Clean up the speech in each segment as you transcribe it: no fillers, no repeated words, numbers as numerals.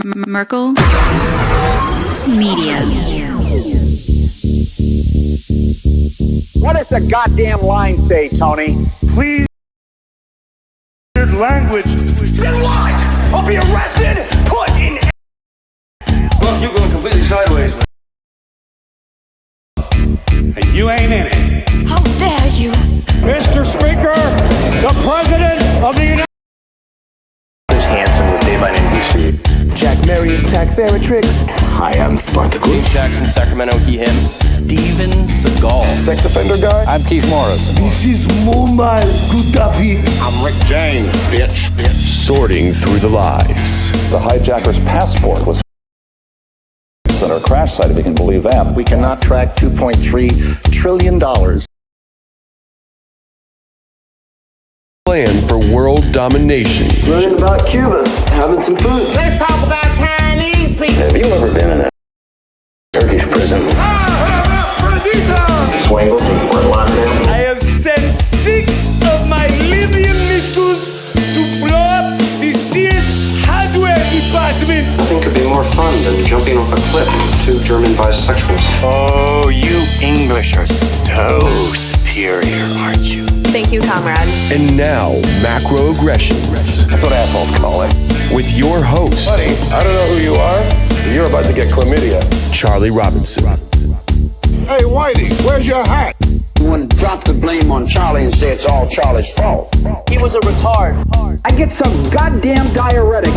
Merkel Media. What does the goddamn line say, Tony? Please, language. Then what? I'll be arrested, put in. Look, you're going completely sideways, man. And you ain't in it. How dare you? Mr. Speaker, the President of the United Chris Hansen with Dave on NBC. Jack Marius Tactheratrix. Hi, I'm Spartacus. Jackson, Sacramento, he, him. Steven Seagal. Sex offender guy. I'm Keith Morris. This is Muammar Gaddafi. I'm Rick James, bitch. Sorting through the lies. The hijacker's passport was at our crash site, if you can believe that. We cannot track $2.3 trillion. Plan for world domination. Learning about Cuba, having some food. Let's talk about Chinese people. Have you ever been in a Turkish prison? Swangles in Fort Lauderdale? I have sent 6 of my Libyan missiles to blow up the Sears hardware department. Nothing could be more fun than jumping off a cliff with 2 German bisexuals. Oh, you English are so superior, aren't you? Thank you, comrade. And now, macroaggressions. That's what assholes call it. With your host, Buddy, I don't know who you are, but you're about to get chlamydia. Charlie Robinson. Hey, Whitey, where's your hat? You want to drop the blame on Charlie and say it's all Charlie's fault. He was a retard. I get some goddamn diuretic.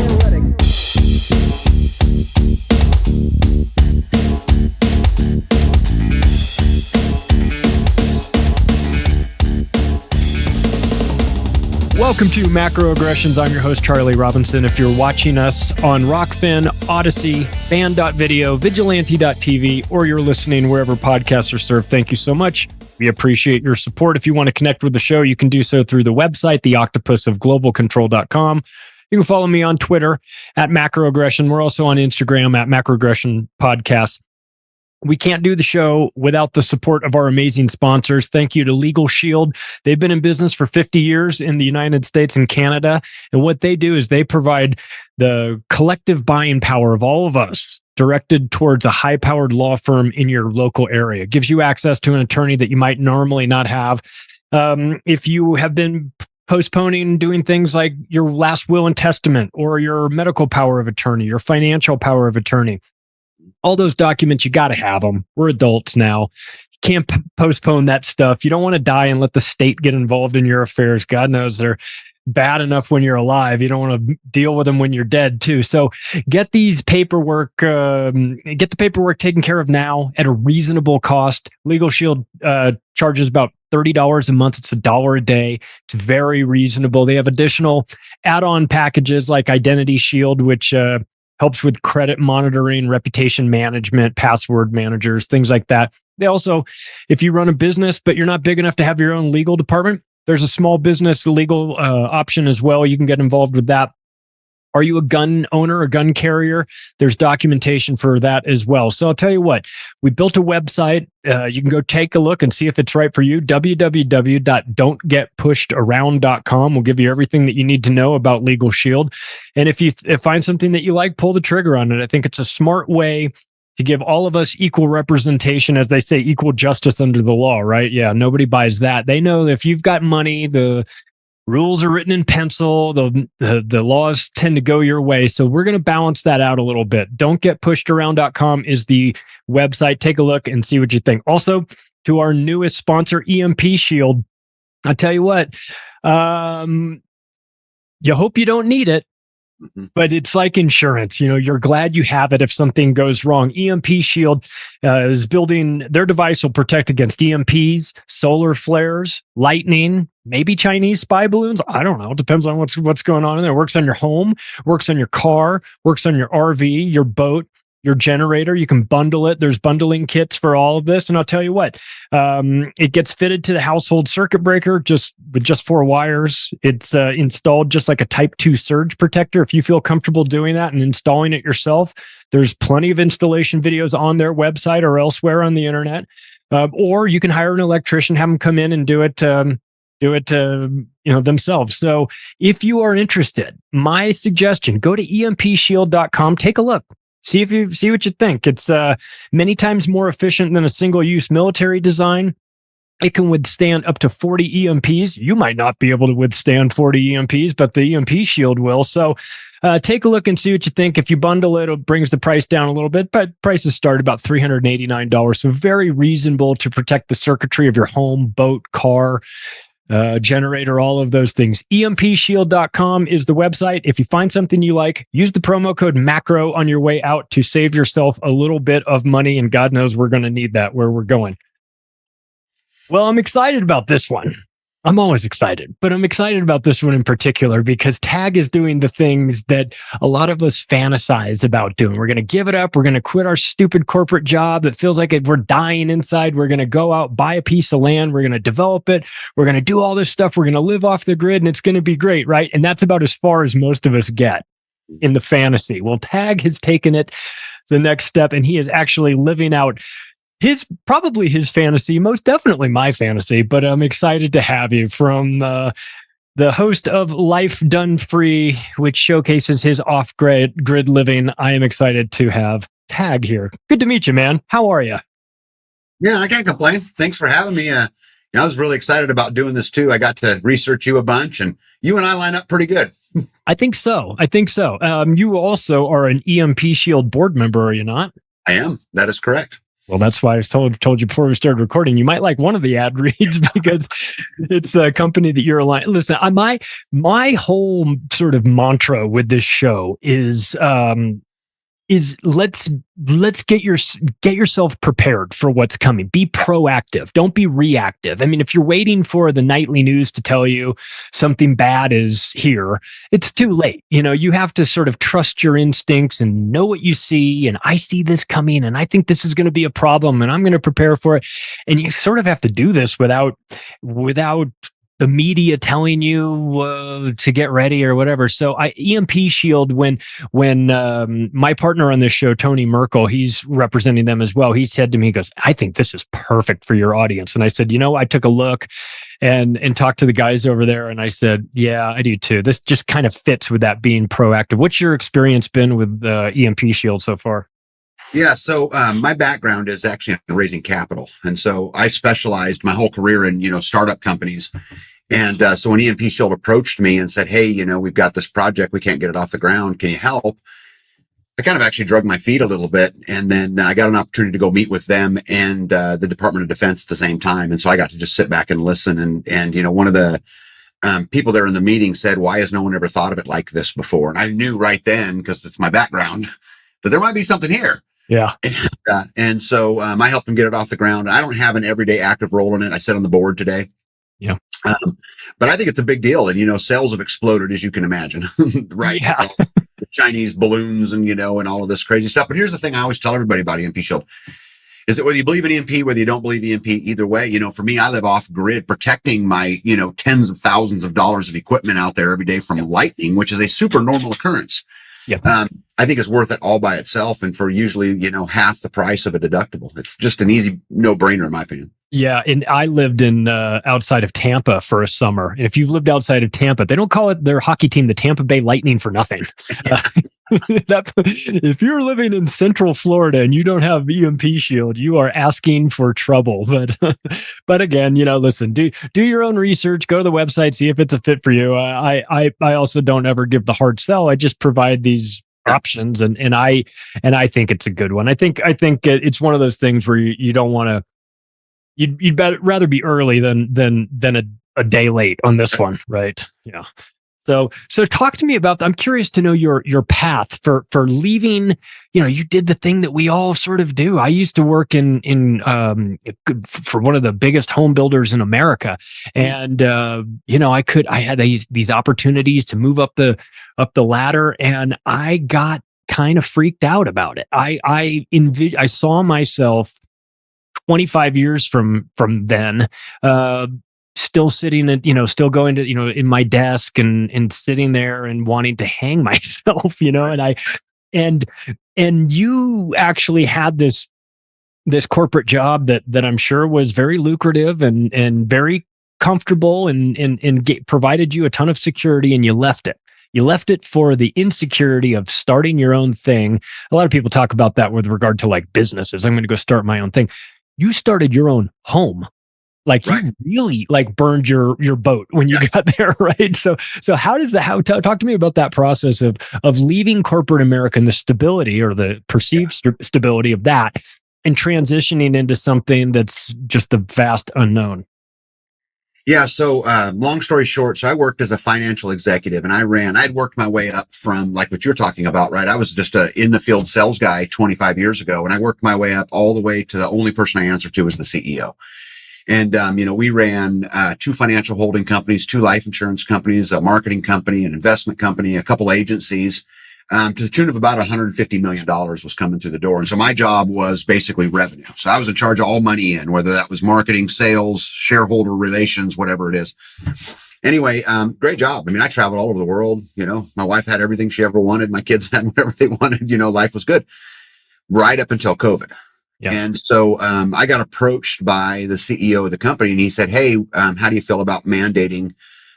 Welcome to Macroaggressions. I'm your host, Charlie Robinson. If you're watching us on Rockfin, Odyssey, Band.video, Vigilante.tv, or you're listening wherever podcasts are served, thank you so much. We appreciate your support. If you want to connect with the show, you can do so through the website, theoctopusofglobalcontrol.com. You can follow me on Twitter at Macroaggression. We're also on Instagram at Macroaggression Podcast. We can't do the show without the support of our amazing sponsors. Thank you to Legal Shield. They've been in business for 50 years in the United States and Canada. And what they do is they provide the collective buying power of all of us directed towards a high-powered law firm in your local area. It gives you access to an attorney that you might normally not have. If you have been postponing doing things like your last will and testament or your medical power of attorney, your financial power of attorney, all those documents, you got to have them. We're adults now. You can't postpone that stuff. You don't want to die and let the state get involved in your affairs. God knows they're bad enough when you're alive. You don't want to deal with them when you're dead too. So get these paperwork, get the paperwork taken care of now at a reasonable cost. Legal Shield charges about $30 a month. It's $1 a day. It's very reasonable. They have additional add-on packages like Identity Shield, which helps with credit monitoring, reputation management, password managers, things like that. They also, if you run a business, but you're not big enough to have your own legal department, there's a small business legal option as well. You can get involved with that. Are you a gun owner, a gun carrier? There's documentation for that as well. So I'll tell you what, we built a website. You can go take a look and see if it's right for you. www.don'tgetpushedaround.com will give you everything that you need to know about Legal Shield. And if you find something that you like, pull the trigger on it. I think it's a smart way to give all of us equal representation, as they say, equal justice under the law, right? Yeah, nobody buys that. They know that if you've got money, the rules are written in pencil. The laws tend to go your way. So we're going to balance that out a little bit. Don'tgetpushedaround.com is the website. Take a look and see what you think. Also, to our newest sponsor, EMP Shield, I tell you what, you hope you don't need it, but it's like insurance. You know, you're glad you have it if something goes wrong. EMP Shield is building, their device will protect against EMPs, solar flares, lightning, maybe Chinese spy balloons. I don't know. It depends on what's going on in there. It works on your home, works on your car, works on your RV, your boat, your generator. You can bundle it. There's bundling kits for all of this. And I'll tell you what, it gets fitted to the household circuit breaker with just 4 wires. It's installed just like a Type 2 surge protector. If you feel comfortable doing that and installing it yourself, there's plenty of installation videos on their website or elsewhere on the internet. Or you can hire an electrician, have them come in and do it themselves. So if you are interested, my suggestion, go to empshield.com, take a look. See what you think. It's many times more efficient than a single-use military design. It can withstand up to 40 EMPs. You might not be able to withstand 40 EMPs, but the EMP shield will. So take a look and see what you think. If you bundle it, it brings the price down a little bit, but prices start about $389. So very reasonable to protect the circuitry of your home, boat, car, generator, all of those things. empshield.com is the website. If you find something you like, use the promo code MACRO on your way out to save yourself a little bit of money. And God knows we're going to need that where we're going. Well, I'm excited about this one. I'm always excited, but I'm excited about this one in particular because TAG is doing the things that a lot of us fantasize about doing. We're going to give it up. We're going to quit our stupid corporate job that feels like we're dying inside. We're going to go out, buy a piece of land. We're going to develop it. We're going to do all this stuff. We're going to live off the grid and it's going to be great, right? And that's about as far as most of us get in the fantasy. Well, TAG has taken it the next step and he is actually living out probably his fantasy, most definitely my fantasy, but I'm excited to have you from the host of Life Done Free, which showcases his off-grid living. I am excited to have TAG here. Good to meet you, man. How are you? Yeah, I can't complain. Thanks for having me. I was really excited about doing this too. I got to research you a bunch and you and I line up pretty good. I think so. You also are an EMP Shield board member, are you not? I am. That is correct. Well, that's why I told you before we started recording, you might like one of the ad reads because it's a company that you're aligned. Listen, my whole sort of mantra with this show is let's get yourself prepared for what's coming. Be proactive. Don't be reactive. I mean, if you're waiting for the nightly news to tell you something bad is here, it's too late. You have to sort of trust your instincts and know what you see. And I see this coming and I think this is going to be a problem and I'm going to prepare for it. And you sort of have to do this without the media telling you to get ready or whatever. So EMP Shield, when my partner on this show, Tony Merkel, he's representing them as well. He said to me, he goes, I think this is perfect for your audience. And I said, I took a look and talked to the guys over there. And I said, yeah, I do too. This just kind of fits with that being proactive. What's your experience been with EMP Shield so far? Yeah. So, my background is actually in raising capital. And so I specialized my whole career in, startup companies. And, so when EMP Shield approached me and said, hey, we've got this project, we can't get it off the ground. Can you help? I kind of actually drug my feet a little bit. And then I got an opportunity to go meet with them and, the Department of Defense at the same time. And so I got to just sit back and listen. And, one of the, people there in the meeting said, why has no one ever thought of it like this before? And I knew right then, because it's my background, that there might be something here. Yeah. And so I helped them get it off the ground. I don't have an everyday active role in it. I sit on the board today. Yeah. But I think it's a big deal. And, sales have exploded, as you can imagine, right? Yeah. So, the Chinese balloons and, and all of this crazy stuff. But here's the thing I always tell everybody about EMP Shield is that whether you believe in EMP, whether you don't believe EMP, either way, for me, I live off grid protecting my, tens of thousands of dollars of equipment out there every day from lightning, which is a super normal occurrence. Yep. I think it's worth it all by itself. And for usually, half the price of a deductible, it's just an easy no-brainer in my opinion. Yeah. And I lived in outside of Tampa for a summer. And if you've lived outside of Tampa, they don't call it their hockey team the Tampa Bay Lightning for nothing. If you're living in Central Florida and you don't have EMP Shield, you are asking for trouble. But again, listen, do your own research, go to the website, see if it's a fit for you. I also don't ever give the hard sell. I just provide these options and I think it's a good one. I think it's one of those things where you don't want to, you'd rather be early than a day late on this one, right? Yeah. So talk to me about, I'm curious to know your path for leaving, you did the thing that we all sort of do. I used to work for one of the biggest home builders in America. And, I had these opportunities to move up the ladder and I got kind of freaked out about it. I saw myself 25 years from then, still sitting at, still going to, in my desk and sitting there and wanting to hang myself, and you actually had this corporate job that I'm sure was very lucrative and very comfortable and provided you a ton of security, and you left it. You left it for the insecurity of starting your own thing. A lot of people talk about that with regard to like businesses. I'm going to go start my own thing. You started your own home. Like you really like burned your boat when you got there, right? So how does that? Talk to me about that process of leaving corporate America and the stability or the perceived stability of that, and transitioning into something that's just the vast unknown. Yeah. So, long story short, so I worked as a financial executive, and I'd worked my way up from like what you're talking about, right? I was just a in the field sales guy 25 years ago, and I worked my way up all the way to the only person I answered to was the CEO. And, we ran, 2 financial holding companies, 2 life insurance companies, a marketing company, an investment company, a couple agencies, to the tune of about $150 million was coming through the door. And so my job was basically revenue. So I was in charge of all money in, whether that was marketing, sales, shareholder relations, whatever it is. Anyway, great job. I mean, I traveled all over the world. My wife had everything she ever wanted. My kids had whatever they wanted. Life was good right up until COVID. Yeah. And so, I got approached by the CEO of the company, and he said, "Hey, how do you feel about mandating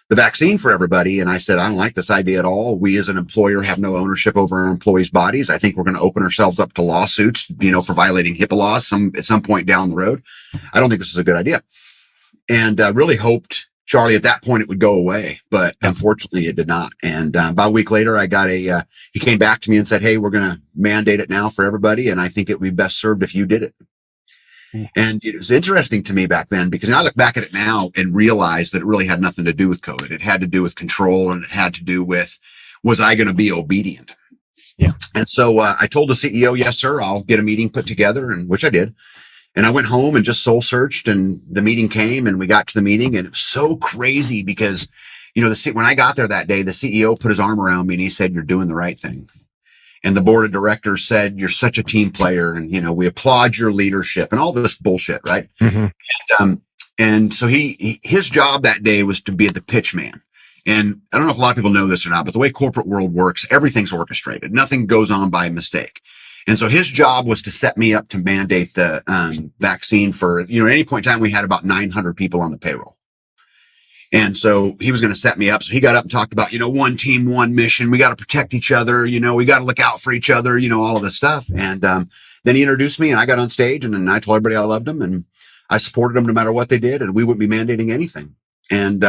the vaccine for everybody?" And I said, "I don't like this idea at all. We as an employer have no ownership over our employees' bodies. I think we're going to open ourselves up to lawsuits, for violating HIPAA laws at some point down the road. I don't think this is a good idea." And, really hoped, Charlie, at that point it would go away, but unfortunately it did not. And, about a week later, I got he came back to me and said, "Hey, we're going to mandate it now for everybody. And I think it would be best served if you did it." And it was interesting to me back then, because I look back at it now and realize that it really had nothing to do with COVID. It had to do with control, and it had to do with, was I going to be obedient? Yeah. And so, I told the CEO, "Yes, sir, I'll get a meeting put together," and which I did. And I went home and just soul searched, and the meeting came, and we got to the meeting, and it was so crazy because, when I got there that day, the CEO put his arm around me and he said, "You're doing the right thing." And the board of directors said, "You're such a team player. And, we applaud your leadership," and all this bullshit. Right. Mm-hmm. And so his job that day was to be the pitch man. And I don't know if a lot of people know this or not, but the way corporate world works, everything's orchestrated. Nothing goes on by mistake. And so his job was to set me up to mandate the vaccine for, at any point in time, we had about 900 people on the payroll. And so he was going to set me up. So he got up and talked about, one team, one mission. We got to protect each other. We got to look out for each other, all of this stuff. And then he introduced me, and I got on stage, and then I told everybody I loved them, and I supported them no matter what they did, and we wouldn't be mandating anything. And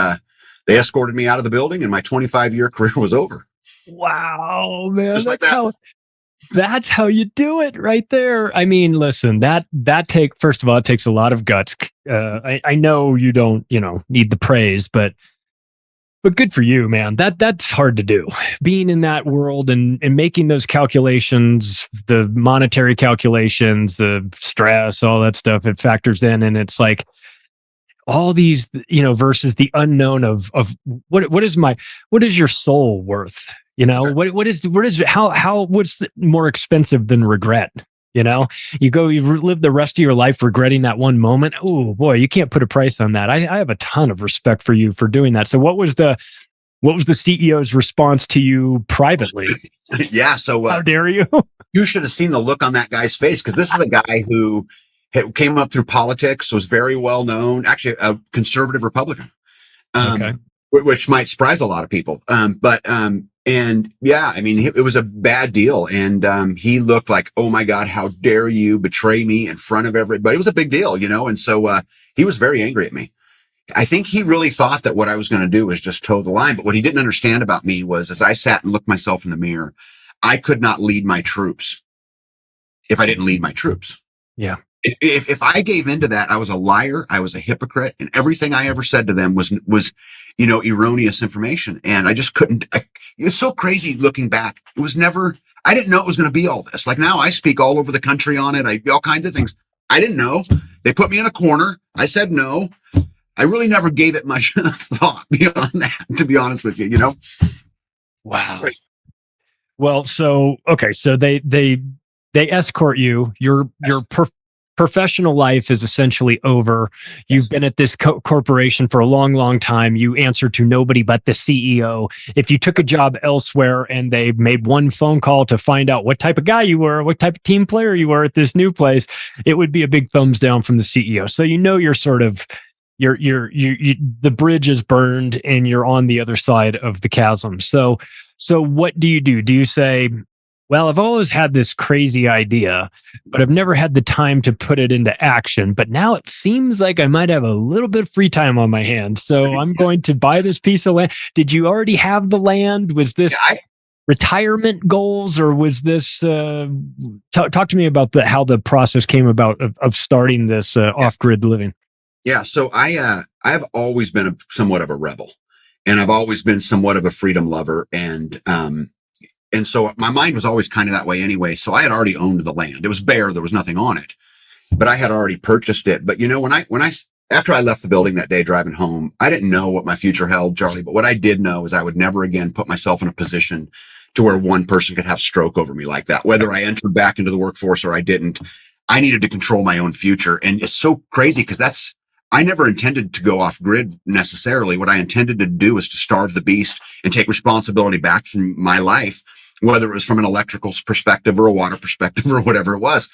they escorted me out of the building, and my 25-year career was over. Wow, man. Just that's how you do it right there. I mean, listen, first of all, it takes a lot of guts. I know you don't, need the praise, but good for you, man. That's hard to do. Being in that world and making those calculations, the monetary calculations, the stress, all that stuff, it factors in, and it's like all these, versus the unknown of what is your soul worth? What's more expensive than regret? You live the rest of your life regretting that one moment. Oh boy, you can't put a price on that. I have a ton of respect for you for doing that. So what was the CEO's response to you privately? Yeah. So how dare you? You should have seen the look on that guy's face, because this is a guy who came up through politics, was very well known, actually a conservative Republican, which might surprise a lot of people. And yeah, I mean, it was a bad deal. And, he looked like, "Oh my God, how dare you betray me in front of everybody?" It was a big deal, And so, he was very angry at me. I think he really thought that what I was going to do was just toe the line. But what he didn't understand about me was, as I sat and looked myself in the mirror, I could not lead my troops if I didn't lead my troops. Yeah. If I gave into that, I was a liar, I was a hypocrite, and everything I ever said to them was erroneous information. And I just couldn't. It's so crazy looking back. It was never. I didn't know it was going to be all this. Like now, I speak all over the country on it. All kinds of things. I didn't know. They put me in a corner. I said no. I really never gave it much thought beyond that, to be honest with you. Wow. Great. Well, so they escort you. Your professional life is essentially over. You've been at this corporation for a long, long time. You answer to nobody but the CEO. If you took a job elsewhere and they made one phone call to find out what type of guy you were, what type of team player you were at this new place, it would be a big thumbs down from the CEO. So you're sort of, the bridge is burned and you're on the other side of the chasm. So what do? Do you say, well, I've always had this crazy idea, but I've never had the time to put it into action. But now it seems like I might have a little bit of free time on my hands. So I'm going to buy this piece of land. Did you already have the land? Was this retirement goals, or was this, talk to me about how the process came about of starting this off-grid living? Yeah. So I've always been somewhat of a rebel, and I've always been somewhat of a freedom lover. And so my mind was always kind of that way anyway. So I had already owned the land. It was bare. There was nothing on it, but I had already purchased it. But after I left the building that day driving home, I didn't know what my future held, Charlie. But what I did know is I would never again put myself in a position to where one person could have stroke over me like that. Whether I entered back into the workforce or I didn't, I needed to control my own future. And it's so crazy because I never intended to go off grid necessarily. What I intended to do is to starve the beast and take responsibility back from my life, whether it was from an electrical perspective or a water perspective or whatever it was.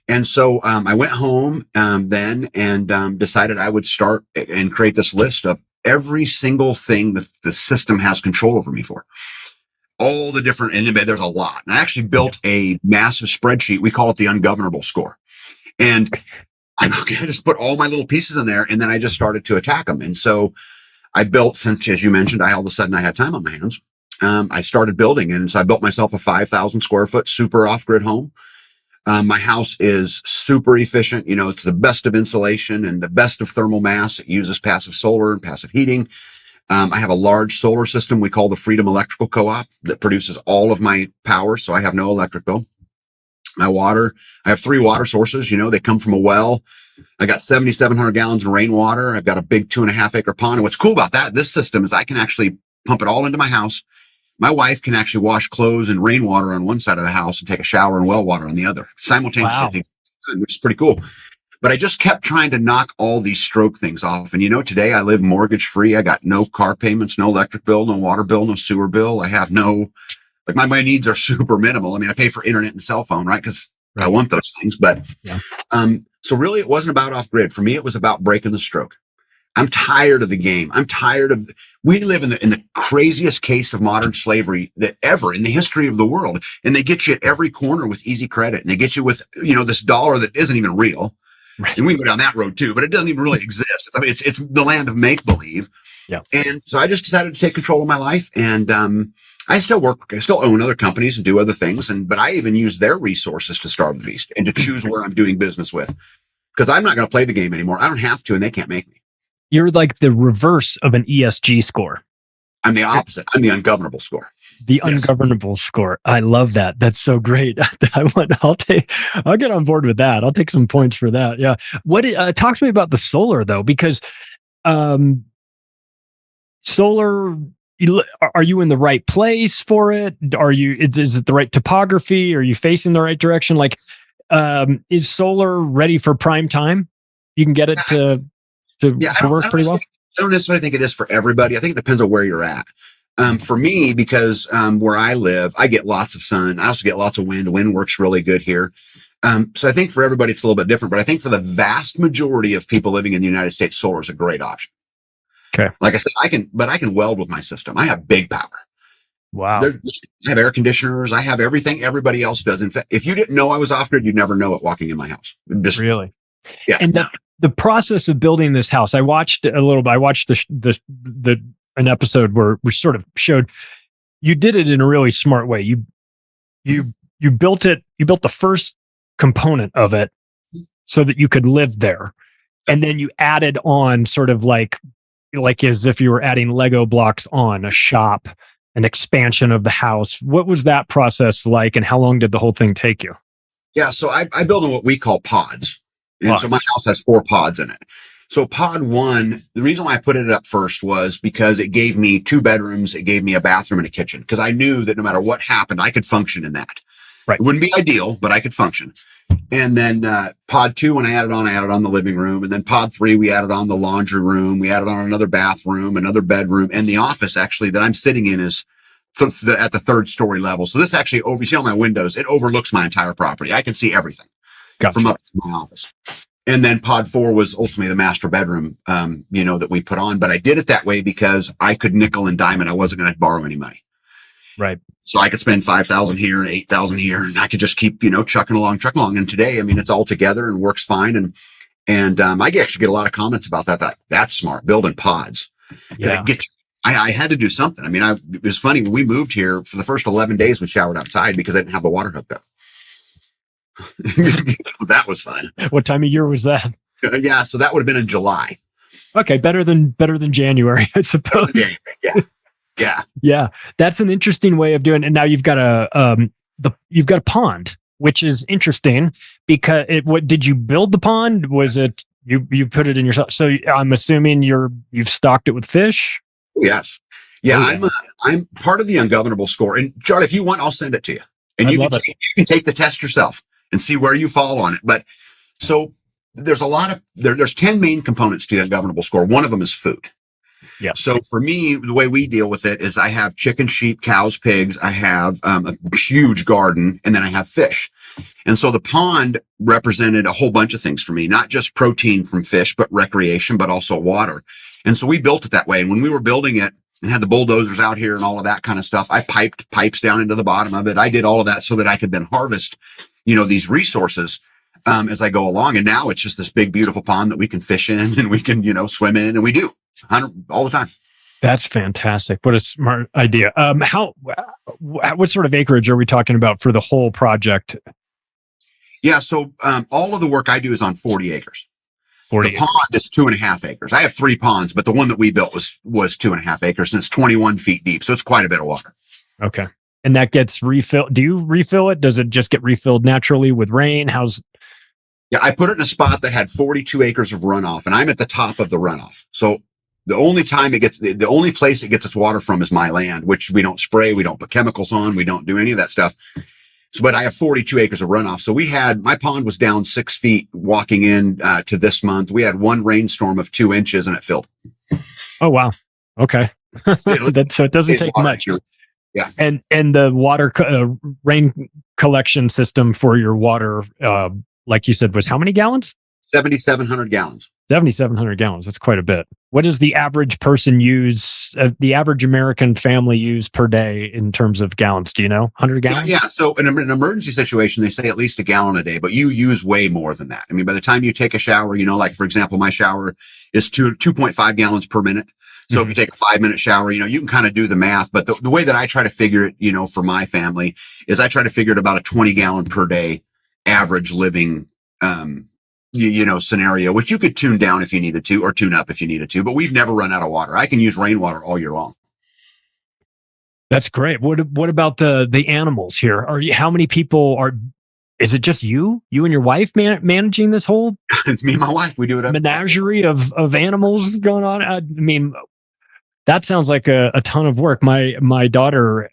And so I went home then and decided I would start and create this list of every single thing that the system has control over me for. All the different, and there's a lot. And I actually built a massive spreadsheet. We call it the ungovernable score. And I just put all my little pieces in there, and then I just started to attack them. And so I built, since, as you mentioned, all of a sudden I had time on my hands. I started building, and so I built myself a 5,000 square foot super off-grid home. My house is super efficient. It's the best of insulation and the best of thermal mass. It uses passive solar and passive heating. I have a large solar system we call the Freedom Electrical Co-op that produces all of my power, so I have no electric bill. My water, I have 3 water sources. They come from a well. I got 7,700 gallons of rainwater. I've got a big 2.5 acre pond. And what's cool about this system is I can actually pump it all into my house. My wife can actually wash clothes and rainwater on one side of the house and take a shower in well water on the other simultaneously, which is pretty cool. But I just kept trying to knock all these stroke things off. And today I live mortgage free. I got no car payments, no electric bill, no water bill, no sewer bill. I have my needs are super minimal. I mean, I pay for internet and cell phone, right? Because I want those things. But, so really it wasn't about off grid. For me, it was about breaking the stroke. I'm tired of the game. I'm tired of, we live in the craziest case of modern slavery that ever in the history of the world. And they get you at every corner with easy credit. And they get you with, this dollar that isn't even real. Right. And we can go down that road too, but it doesn't even really exist. I mean, it's the land of make believe. Yeah. And so I just decided to take control of my life. And, I still work, I still own other companies and do other things. But I even use their resources to starve the beast and to choose where I'm doing business with, because I'm not going to play the game anymore. I don't have to, and they can't make me. You're like the reverse of an ESG score. I'm the opposite. I'm the ungovernable score. The ungovernable score. I love that. That's so great. I'll get on board with that. I'll take some points for that. Yeah. Talk to me about the solar though, because, solar, are you in the right place for it? Is it the right topography? Are you facing the right direction? Is solar ready for prime time? You can get it to work pretty well. I don't necessarily think it is for everybody. I think it depends on where you're at. For me, because where I live, I get lots of sun. I also get lots of wind. Wind works really good here. So I think for everybody, it's a little bit different. But I think for the vast majority of people living in the United States, solar is a great option. Okay. Like I said, I can weld with my system. I have big power. Wow. I have air conditioners. I have everything everybody else does. In fact, if you didn't know I was off grid, you'd never know it walking in my house. Really? Yeah. And the process of building this house, I watched a little bit. I watched an episode where we sort of showed you did it in a really smart way. You built it. You built the first component of it so that you could live there, and then you added on sort of like as if you were adding Lego blocks on a shop, an expansion of the house. What was that process like, and how long did the whole thing take you? Yeah, so I build in what we call pods. And so my house has 4 pods in it. So pod 1, the reason why I put it up first was because it gave me 2 bedrooms, it gave me a bathroom and a kitchen, because I knew that no matter what happened, I could function in that. Right. It wouldn't be ideal, but I could function. And then pod 2, when I added on the living room. And then pod 3, we added on the laundry room. We added on another bathroom, another bedroom. And the office actually that I'm sitting in is at the 3rd story level. So this actually you see all my windows, it overlooks my entire property. I can see everything from up to my office. And then pod 4 was ultimately the master bedroom, that we put on. But I did it that way because I could nickel and dime it. I wasn't going to borrow any money. Right. So I could spend 5,000 here and 8,000 here, and I could just keep, trucking along. And today, it's all together and works fine. And I actually get a lot of comments about that. That's smart, building pods. Yeah. I had to do something. It was funny when we moved here. For the first 11 days, we showered outside because I didn't have the water hooked up. That was fun. What time of year was that? Yeah, so that would have been in July. Okay, better than January, I suppose. Yeah. That's an interesting way of doing it. And now you've got a pond, which is interesting because what did you build the pond? Was it you put it in yourself? So I'm assuming you've stocked it with fish. Yes. Yeah, Oh, yeah. I'm part of the Ungovernable score. And Charlie, if you want, I'll send it to you. And you can take the test yourself and see where you fall on it. But so there's there's 10 main components to the Ungovernable score. One of them is food. Yeah. So for me, the way we deal with it is I have chicken, sheep, cows, pigs. I have a huge garden, and then I have fish. And so the pond represented a whole bunch of things for me, not just protein from fish, but recreation, but also water. And so we built it that way. And when we were building it and had the bulldozers out here and all of that kind of stuff, I piped pipes down into the bottom of it. I did all of that so that I could then harvest, these resources as I go along. And now it's just this big, beautiful pond that we can fish in and we can, swim in, and we do all the time. That's fantastic. What a smart idea. What sort of acreage are we talking about for the whole project? Yeah. So all of the work I do is on 40 acres. 40 The pond is 2.5 acres. I have 3 ponds, but the one that we built was 2.5 acres, and it's 21 feet deep. So it's quite a bit of water. Okay. And that gets refilled. Do you refill it? Does it just get refilled naturally with rain? Yeah, I put it in a spot that had 42 acres of runoff, and I'm at the top of the runoff. So the only place it gets its water from is my land, which we don't spray, we don't put chemicals on, we don't do any of that stuff. So, but I have 42 acres of runoff. So my pond was down 6 feet walking in to this month. We had one rainstorm of 2 inches and it filled. Oh, wow. Okay. So it doesn't take much. Yeah. And the water, rain collection system for your water, like you said, was how many gallons? 7,700 gallons. 7,700 gallons. That's quite a bit. What does the average person use, the average American family use per day in terms of gallons? Do you know? 100 gallons? Yeah. So in an emergency situation, they say at least a gallon a day, but you use way more than that. By the time you take a shower, like for example, my shower is 2.5 gallons per minute. So if you take a 5-minute shower, you can kind of do the math, but the way that I try to figure it, for my family is I try to figure it about a 20 gallon per day average living, scenario, which you could tune down if you needed to, or tune up if you needed to, but we've never run out of water. I can use rainwater all year long. That's great. What about the animals here? How many people is it just you and your wife managing this whole It's me and my wife. We do it menagerie of animals going on? That sounds like a ton of work. My daughter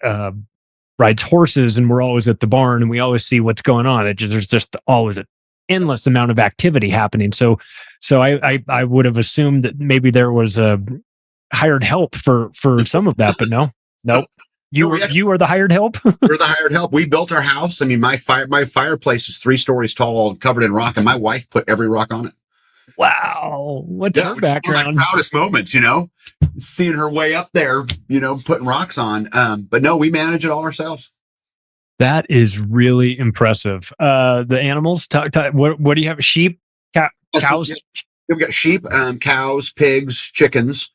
rides horses, and we're always at the barn, and we always see what's going on. There's just always an endless amount of activity happening. So I would have assumed that maybe there was a hired help for some of that, but no. You are the hired help. We're the hired help. We built our house. My fireplace is 3 stories tall, covered in rock, and my wife put every rock on it. Wow. What's her background? One of my proudest moments, seeing her way up there, putting rocks on. But no, we manage it all ourselves. That is really impressive. The animals, what do you have? Sheep, cows? Yeah. We've got sheep, cows, pigs, chickens,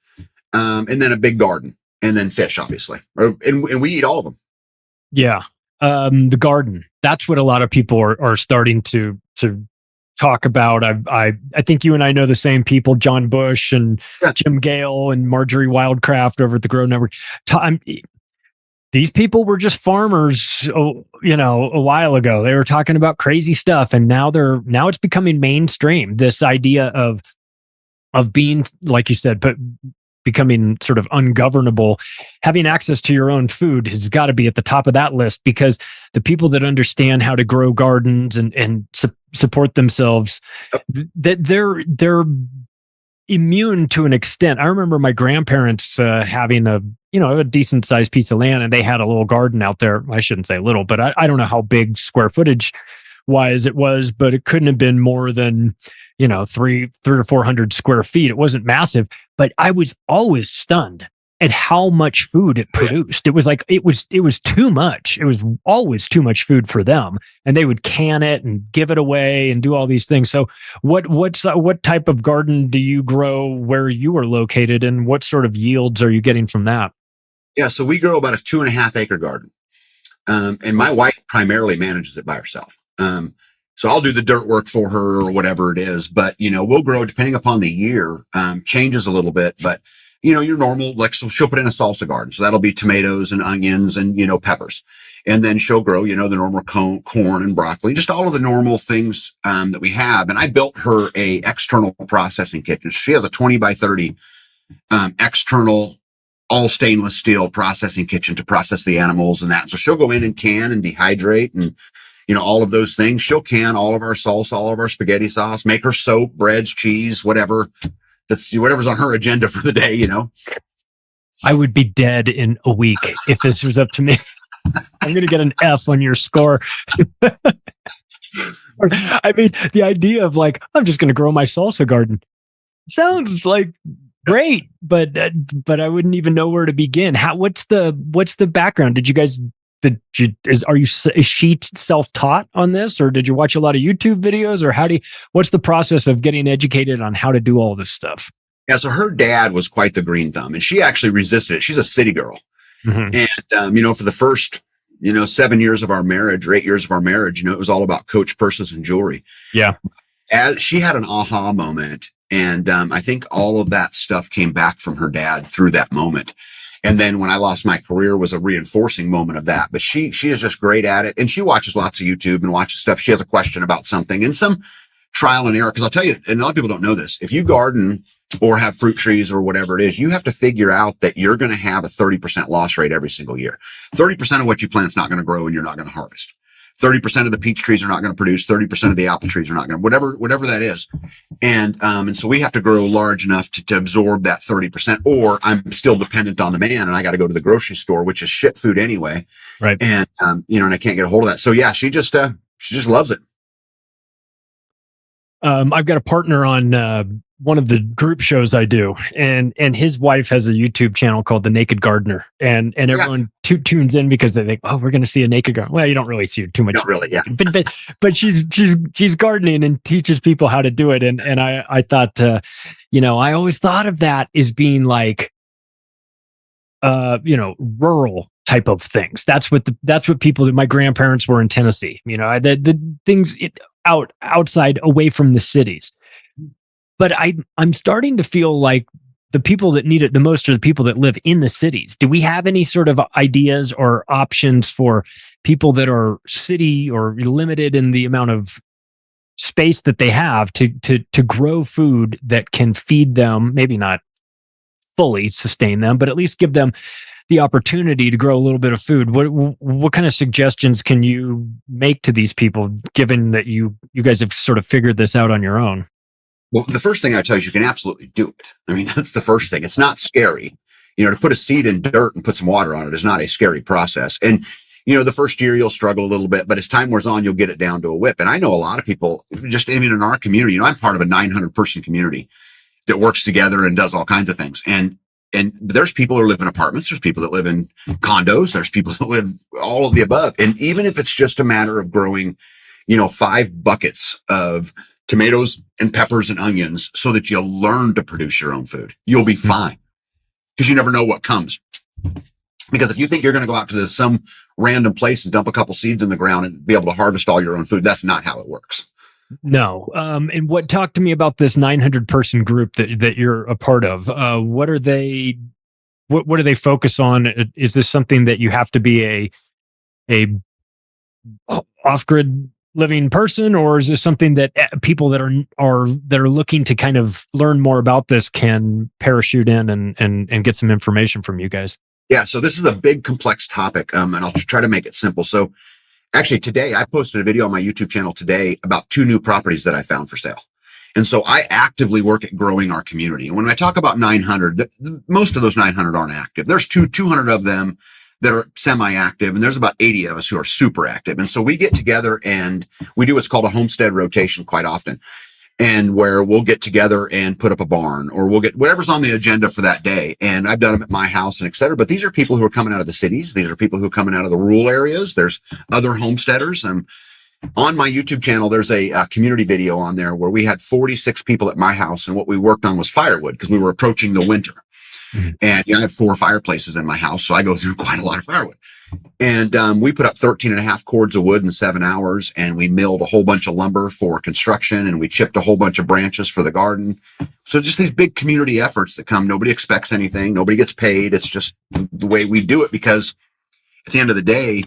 and then a big garden, and then fish, obviously. And we eat all of them. Yeah. The garden. That's what a lot of people are starting to talk about. I think you and I know the same people, John Bush and Jim Gale and Marjorie Wildcraft over at the Grow Network. These people were just farmers, a while ago. They were talking about crazy stuff, and now it's becoming mainstream. This idea of being, like you said, but becoming sort of ungovernable. Having access to your own food has got to be at the top of that list, because the people that understand how to grow gardens and support themselves, that they're immune to an extent. I remember my grandparents having a decent sized piece of land, and they had a little garden out there. I shouldn't say little, but I don't know how big square footage wise it was, but it couldn't have been more than, three or 400 square feet. It wasn't massive, but I was always stunned at how much food it produced. It was like, it was too much. It was always too much food for them. And they would can it and give it away and do all these things. So what type of garden do you grow where you are located, and what sort of yields are you getting from that? Yeah. So we grow about a 2.5 acre garden. And my wife primarily manages it by herself. So I'll do the dirt work for her or whatever it is, but we'll grow depending upon the year, changes a little bit, but your normal, like, so she'll put in a salsa garden. So that'll be tomatoes and onions and, peppers. And then she'll grow, the normal corn and broccoli, just all of the normal things, that we have. And I built her a external processing kitchen. She has a 20 by 30, external, all stainless steel processing kitchen to process the animals and that. So she'll go in and can and dehydrate and, all of those things. She'll can all of our salsa, all of our spaghetti sauce, make her soap, breads, cheese, whatever. Whatever's on her agenda for the day, I would be dead in a week if this was up to me. I'm going to get an F on your score. I mean, the idea of like, I'm just going to grow my salsa garden sounds like great, but I wouldn't even know where to begin. What's the background? Did you guys, is she self-taught on this, or did you watch a lot of YouTube videos, or what's the process of getting educated on how to do all this stuff? Yeah. So her dad was quite the green thumb, and she actually resisted it. She's a city girl. Mm-hmm. And, for the first, 7 years of our marriage or 8 years of our marriage, it was all about Coach purses and jewelry. Yeah. As she had an aha moment. And, I think all of that stuff came back from her dad through that moment. And then when I lost my career was a reinforcing moment of that. But she is just great at it. And she watches lots of YouTube and watches stuff. She has a question about something and some trial and error. Cause I'll tell you, and a lot of people don't know this. If you garden or have fruit trees or whatever it is, you have to figure out that you're going to have a 30% loss rate every single year. 30% of what you plant is not going to grow and you're not going to harvest. 30% of the peach trees are not going to produce. 30% of the apple trees are not going to, whatever that is. And so we have to grow large enough to absorb that 30%, or I'm still dependent on the man and I got to go to the grocery store, which is shit food anyway. Right. And, and I can't get a hold of that. So yeah, she just loves it. I've got a partner on, one of the group shows I do, and his wife has a YouTube channel called The Naked Gardener, and everyone tunes in because they think, oh, we're going to see a naked gardener. Well, you don't really see too much. Not really, yeah. But she's gardening and teaches people how to do it, and I thought, I always thought of that as being like, rural type of things. That's what people. My grandparents were in Tennessee. The things outside, away from the cities. But I'm starting to feel like the people that need it the most are the people that live in the cities. Do we have any sort of ideas or options for people that are city or limited in the amount of space that they have to grow food that can feed them, maybe not fully sustain them, but at least give them the opportunity to grow a little bit of food? What kind of suggestions can you make to these people, given that you guys have sort of figured this out on your own? Well, the first thing I tell you is you can absolutely do it. I mean, that's the first thing. It's not scary. To put a seed in dirt and put some water on it is not a scary process. And, the first year you'll struggle a little bit, but as time wears on, you'll get it down to a whip. And I know a lot of people, just even in our community, I'm part of a 900 person community that works together and does all kinds of things. And there's people who live in apartments. There's people that live in condos. There's people that live all of the above. And even if it's just a matter of growing, 5 buckets of tomatoes and peppers and onions so that you'll learn to produce your own food, you'll be fine, because you never know what comes. Because if you think you're going to go out to some random place and dump a couple seeds in the ground and be able to harvest all your own food, that's not how it works. No. And talk to me about this 900 person group that you're a part of. What are they, what do they focus on? Is this something that you have to be a off-grid living person, or is this something that people that are looking to kind of learn more about this can parachute in and get some information from you guys? Yeah. So this is a big, complex topic. And I'll try to make it simple. So actually today I posted a video on my YouTube channel today about 2 new properties that I found for sale. And so I actively work at growing our community. And when I talk about 900, most of those 900 aren't active. There's 200 of them that are semi-active, and there's about 80 of us who are super active. And so we get together and we do what's called a homestead rotation quite often, and where we'll get together and put up a barn, or we'll get whatever's on the agenda for that day. And I've done them at my house and et cetera. But these are people who are coming out of the cities. These are people who are coming out of the rural areas. There's other homesteaders. On my YouTube channel, there's a community video on there where we had 46 people at my house, and what we worked on was firewood because we were approaching the winter. And I have 4 fireplaces in my house, so I go through quite a lot of firewood. And we put up 13 and a half cords of wood in 7 hours, and we milled a whole bunch of lumber for construction, and we chipped a whole bunch of branches for the garden. So just these big community efforts that come. Nobody expects anything. Nobody gets paid. It's just the way we do it, because at the end of the day,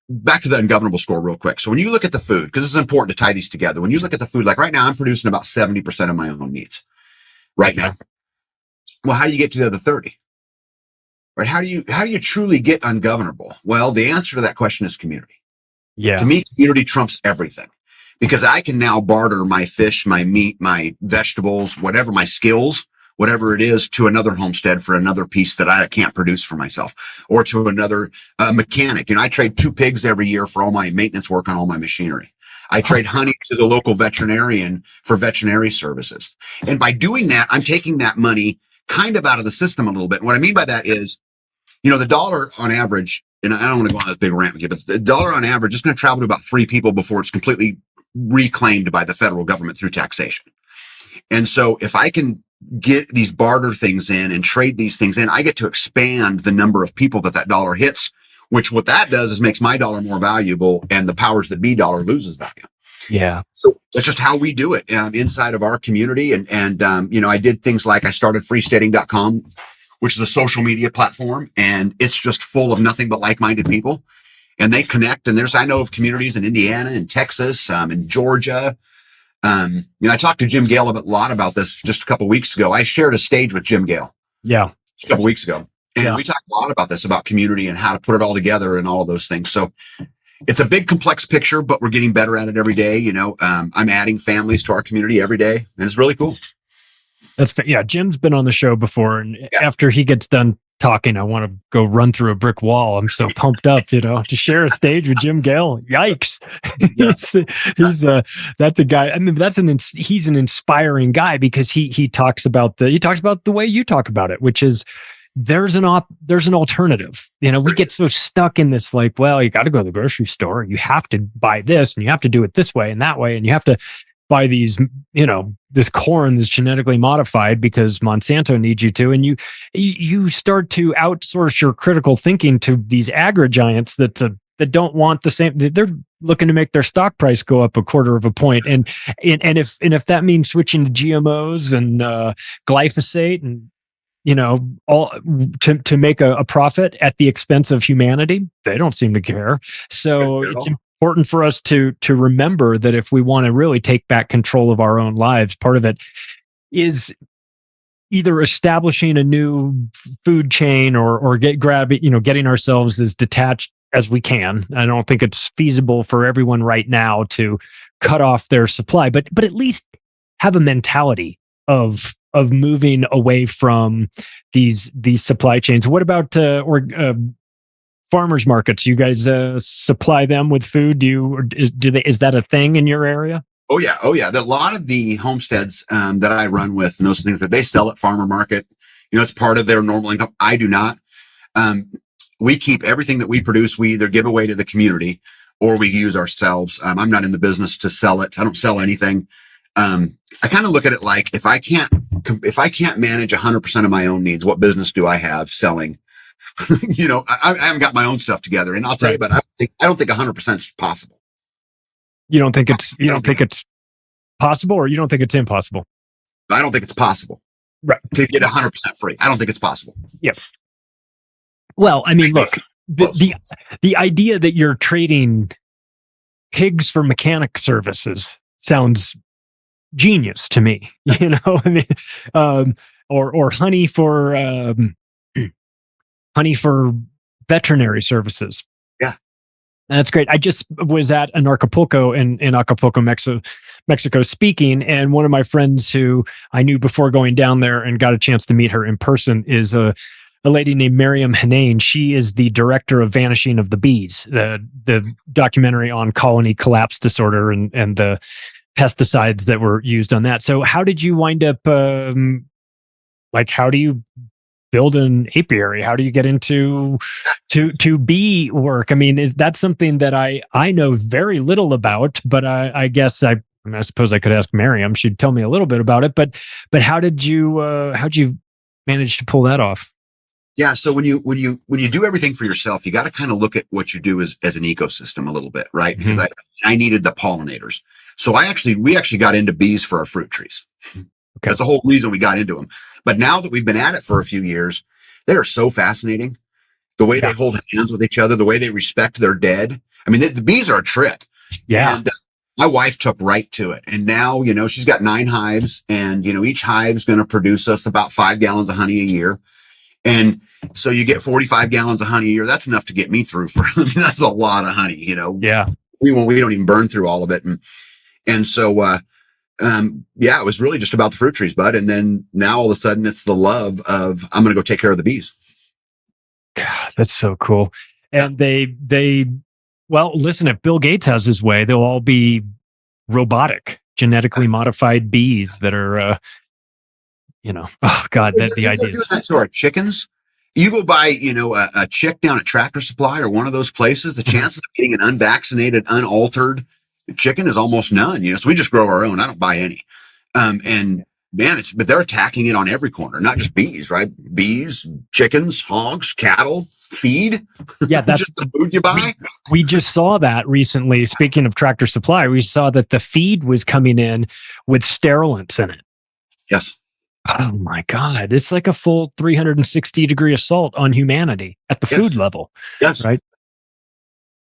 back to the ungovernable score real quick. So when you look at the food, because this is important to tie these together, when you look at the food, like right now, I'm producing about 70% of my own needs right now. Well, how do you get to the other 30? Right? How do you truly get ungovernable? Well, the answer to that question is community. Yeah. To me, community trumps everything, because I can now barter my fish, my meat, my vegetables, whatever, my skills, whatever it is, to another homestead for another piece that I can't produce for myself, or to another mechanic. I trade 2 pigs every year for all my maintenance work on all my machinery. I trade honey to the local veterinarian for veterinary services. And by doing that, I'm taking that money kind of out of the system a little bit. And what I mean by that is, the dollar on average, and I don't want to go on this big rant with you, but the dollar on average is going to travel to about 3 people before it's completely reclaimed by the federal government through taxation. And so if I can get these barter things in and trade these things in, I get to expand the number of people that dollar hits, which what that does is makes my dollar more valuable, and the powers that be dollar loses value. Yeah. So that's just how we do it inside of our community. And I did things like I started freestating.com, which is a social media platform, and it's just full of nothing but like-minded people, and they connect. And I know of communities in Indiana and Texas, in Georgia. I talked to Jim Gale a lot about this just a couple of weeks ago. I shared a stage with Jim Gale. Yeah. A couple of weeks ago. And we talked a lot about this, about community and how to put it all together and all of those things. So it's a big, complex picture, but we're getting better at it every day. I'm adding families to our community every day, and it's really cool. Jim's been on the show before, and after he gets done talking, I want to go run through a brick wall. I'm so pumped up, to share a stage with Jim Gale. Yikes. That's a guy. I mean, he's an inspiring guy, because he talks about the way you talk about it, which is there's an alternative. We get so stuck in this, like, well, you got to go to the grocery store. You have to buy this, and you have to do it this way and that way. And you have to buy these, this corn that's genetically modified because Monsanto needs you to. And you start to outsource your critical thinking to these agri-giants that don't want the same. They're looking to make their stock price go up 1/4 of a point. And if that means switching to GMOs and glyphosate and all to make a profit at the expense of humanity, they don't seem to care. So it's important for us to remember that if we want to really take back control of our own lives, part of it is either establishing a new food chain or getting ourselves as detached as we can. I don't think it's feasible for everyone right now to cut off their supply, but at least have a mentality of moving away from these supply chains. What about farmers markets? You guys supply them with food? Is that a thing in your area? Oh yeah. A lot of the homesteads that I run with, and those things that they sell at farmer market, it's part of their normal income. I do not. We keep everything that we produce. We either give away to the community or we use ourselves. I'm not in the business to sell it. I don't sell anything. I kind of look at it like, if I can't manage 100% of my own needs, what business do I have selling? I haven't got my own stuff together, and I'll tell you, but I don't think 100% is possible. You don't think it's possible, or you don't think it's impossible? I don't think it's possible. Right. To get 100% free. I don't think it's possible. Yep. Well, I mean, look, the idea that you're trading pigs for mechanic services sounds genius to me. I mean, or honey for veterinary services. Yeah. That's great. I just was at an Acapulco in Acapulco, Mexico speaking, and one of my friends who I knew before going down there and got a chance to meet her in person is a a lady named Miriam Hanane. She is the director of Vanishing of the Bees, the documentary on colony collapse disorder and the pesticides that were used on that. So how did you wind up, how do you build an apiary? How do you get into to bee work? I mean, is that something that I know very little about, but I guess I suppose I could ask Miriam. She'd tell me a little bit about it, but how'd you manage to pull that off? Yeah. So when you do everything for yourself, you got to kind of look at what you do as an ecosystem a little bit, right? Mm-hmm. Because I needed the pollinators. So we actually got into bees for our fruit trees. Okay. That's the whole reason we got into them. But now that we've been at it for a few years, they are so fascinating. The way they hold hands with each other, the way they respect their dead. I mean, the bees are a trip. Yeah. And my wife took right to it. And now, she's got 9 hives and, each hive's going to produce us about 5 gallons of honey a year. And so you get 45 gallons of honey a year. That's enough to get me through that's a lot of honey, Yeah. We don't even burn through all of it. And so, it was really just about the fruit trees, bud. And then now all of a sudden it's the love of, I'm going to go take care of the bees. God, that's so cool. And listen, if Bill Gates has his way, they'll all be robotic, genetically modified bees that are, oh God, the idea do that to our chickens. You go buy, a chick down at Tractor Supply or one of those places, the chances of getting an unvaccinated, unaltered chicken is almost none, so we just grow our own. I don't buy any. And man, but they're attacking it on every corner, not just bees, right? Bees, chickens, hogs, cattle, feed. Yeah. That's just the food you buy. We just saw that recently. Speaking of Tractor Supply, we saw that the feed was coming in with sterilants in it. Yes. Oh my God. It's like a full 360-degree assault on humanity at the food level. Yes. Right.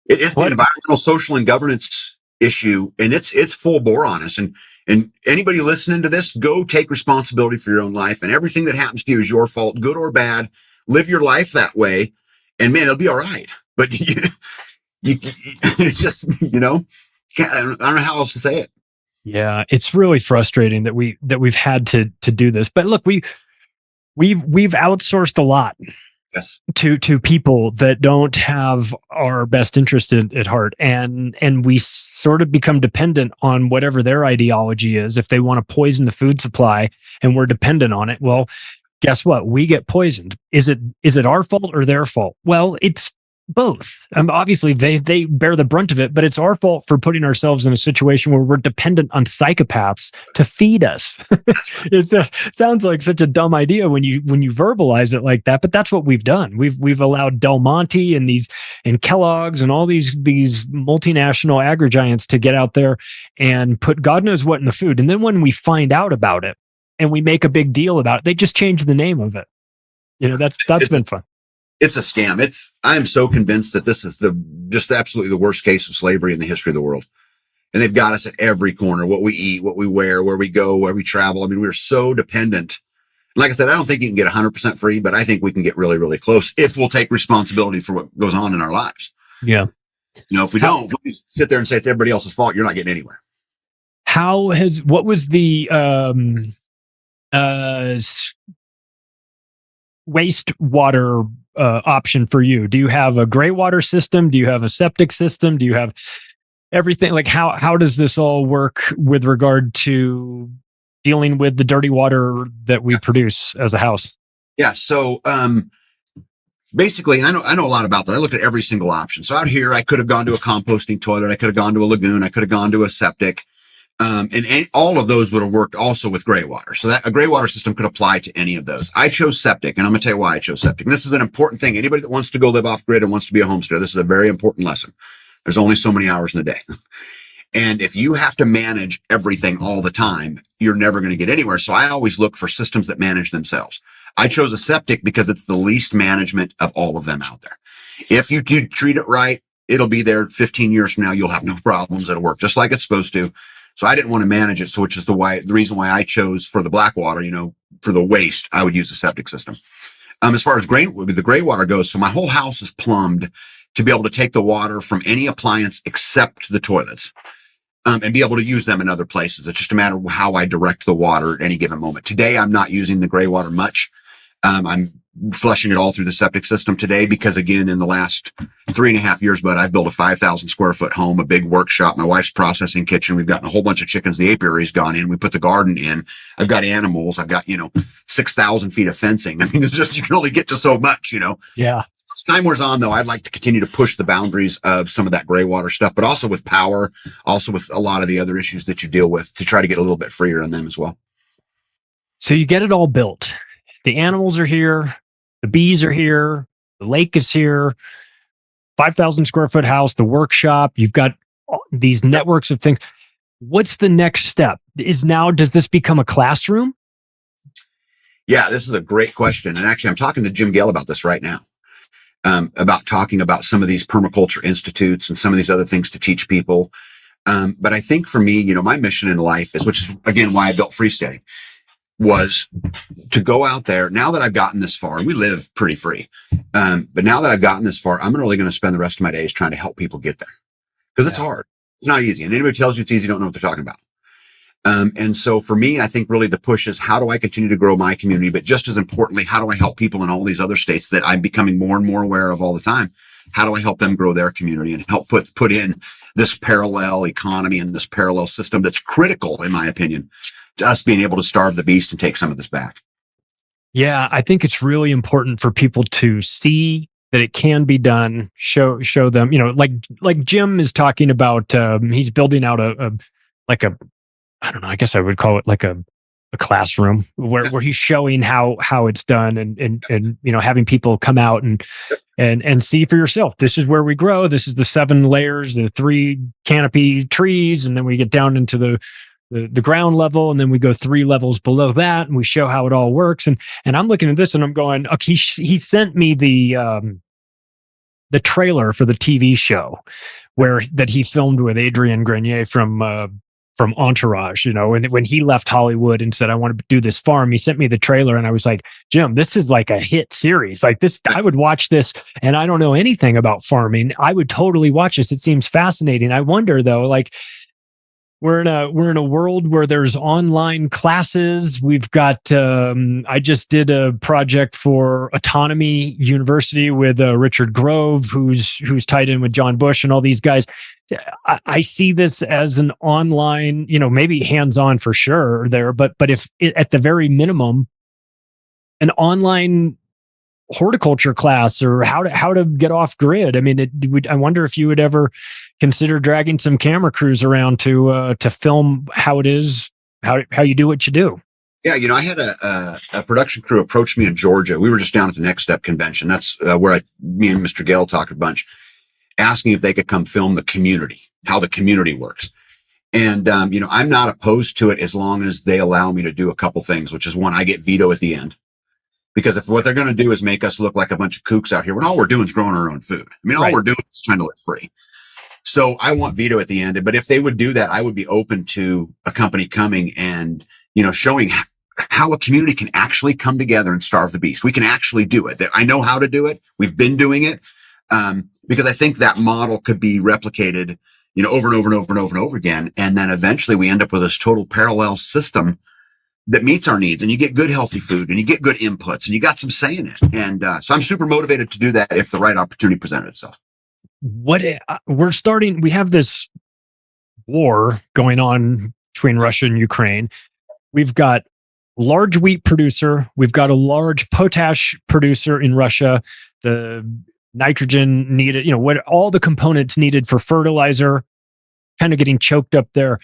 It's the environmental, social, and governance issue, and it's full bore on us. And anybody listening to this, go take responsibility for your own life, and everything that happens to you is your fault, good or bad. Live your life that way, and man, it'll be all right. But you it's just, I don't know how else to say it. Yeah, it's really frustrating that we've had to do this. But look, we've outsourced a lot. Yes. To people that don't have our best interest at heart, and we sort of become dependent on whatever their ideology is. If they want to poison the food supply and we're dependent on it, well, guess what? We get poisoned. Is it our fault or their fault? Well, it's both. Obviously, they bear the brunt of it, but it's our fault for putting ourselves in a situation where we're dependent on psychopaths to feed us. It sounds like such a dumb idea when you verbalize it like that, but that's what we've done. We've allowed Del Monte and Kellogg's and all these multinational agri-giants to get out there and put God knows what in the food. And then when we find out about it and we make a big deal about it, they just change the name of it. That's been fun. It's a scam. I am so convinced that this is just absolutely the worst case of slavery in the history of the world. And they've got us at every corner, what we eat, what we wear, where we go, where we travel. I mean, we're so dependent. Like I said, I don't think you can get 100% free, but I think we can get really, really close if we'll take responsibility for what goes on in our lives. Yeah. If we don't, if we just sit there and say it's everybody else's fault, you're not getting anywhere. What was the wastewater option for you? Do you have a gray water system? Do you have a septic system? Do you have everything? Like how does this all work with regard to dealing with the dirty water that we produce as a house? Yeah. So, basically, I know a lot about that. I looked at every single option. So out here, I could have gone to a composting toilet. I could have gone to a lagoon. I could have gone to a septic. And all of those would have worked also with gray water. So that a gray water system could apply to any of those. I chose septic, and I'm going to tell you why I chose septic. And this is an important thing. Anybody that wants to go live off grid and wants to be a homesteader, this is a very important lesson. There's only so many hours in a day. And if you have to manage everything all the time, you're never going to get anywhere. So I always look for systems that manage themselves. I chose a septic because it's the least management of all of them out there. If you do treat it right, it'll be there 15 years from now. You'll have no problems. It'll work just like it's supposed to. So I didn't want to manage it. So which is the reason why I chose for the black water, for the waste, I would use a septic system. As far as the gray water goes, so my whole house is plumbed to be able to take the water from any appliance except the toilets, and be able to use them in other places. It's just a matter of how I direct the water at any given moment. Today, I'm not using the gray water much. I'm flushing it all through the septic system today, because again, in the last 3.5 years, but I've built a 5,000 square foot home, a big workshop, my wife's processing kitchen. We've gotten a whole bunch of chickens. The apiary's gone in. We put the garden in. I've got animals. I've got, 6,000 feet of fencing. I mean, it's just, you can only get to so much, Yeah. As time wears on, though, I'd like to continue to push the boundaries of some of that gray water stuff, but also with power, also with a lot of the other issues that you deal with, to try to get a little bit freer on them as well. So you get it all built. The animals are here. The bees are here. The lake is here. 5,000 square foot house, the workshop. You've got these networks of things. What's the next step? Does this become a classroom? Yeah, this is a great question. And actually, I'm talking to Jim Gale about this right now, about talking about some of these permaculture institutes and some of these other things to teach people. But I think for me, my mission in life is, which is again why I built Freesteading, was to go out there. Now that I've gotten this far, we live pretty free. But now that I've gotten this far, I'm really going to spend the rest of my days trying to help people get there, because it's hard. It's not easy. And anybody who tells you it's easy, don't know what they're talking about. And so for me, I think really the push is, how do I continue to grow my community? But just as importantly, how do I help people in all these other states that I'm becoming more and more aware of all the time? How do I help them grow their community and help put in this parallel economy and this parallel system that's critical, in my opinion, to us being able to starve the beast and take some of this back? Yeah, I think it's really important for people to see that it can be done. Show them, like Jim is talking about. He's building out a I don't know, I guess I would call it like a classroom where he's showing how it's done, and having people come out and see for yourself. This is where we grow. This is the 7 layers, the 3 canopy trees, and then we get down into the ground level, and then we go 3 levels below that, and we show how it all works. And I'm looking at this and I'm going, okay, he sent me the trailer for the TV show that he filmed with Adrian Grenier from Entourage, when he left Hollywood and said, I want to do this farm. He sent me the trailer and I was like, Jim, this is like a hit series. Like this, I would watch this, and I don't know anything about farming. I would totally watch this. It seems fascinating. I wonder though, like, we're in a world where there's online classes. We've got, I just did a project for Autonomy University with Richard Grove, who's tied in with John Bush and all these guys. I see this as an online, maybe hands-on for sure there, but if at the very minimum, an online horticulture class, or how to get off grid. I mean, I wonder if you would ever consider dragging some camera crews around to film how it is, how you do what you do. Yeah, I had a production crew approach me in Georgia. We were just down at the Next Step convention. That's where me and Mr. Gale talked a bunch, asking if they could come film the community, how the community works. And I'm not opposed to it as long as they allow me to do a couple things, which is, one, I get veto at the end. Because if what they're going to do is make us look like a bunch of kooks out here, when all we're doing is growing our own food. I mean, all we're doing is trying to live free. So I want veto at the end. But if they would do that, I would be open to a company coming and, showing how a community can actually come together and starve the beast. We can actually do it. I know how to do it. We've been doing it. Because I think that model could be replicated, over and over and over and over and over again. And then eventually we end up with this total parallel system that meets our needs, and you get good, healthy food, and you get good inputs, and you got some say in it. And so I'm super motivated to do that if the right opportunity presented itself. We have this war going on between Russia and Ukraine. We've got large wheat producer. We've got a large potash producer in Russia. The nitrogen needed, what all the components needed for fertilizer kind of getting choked up there.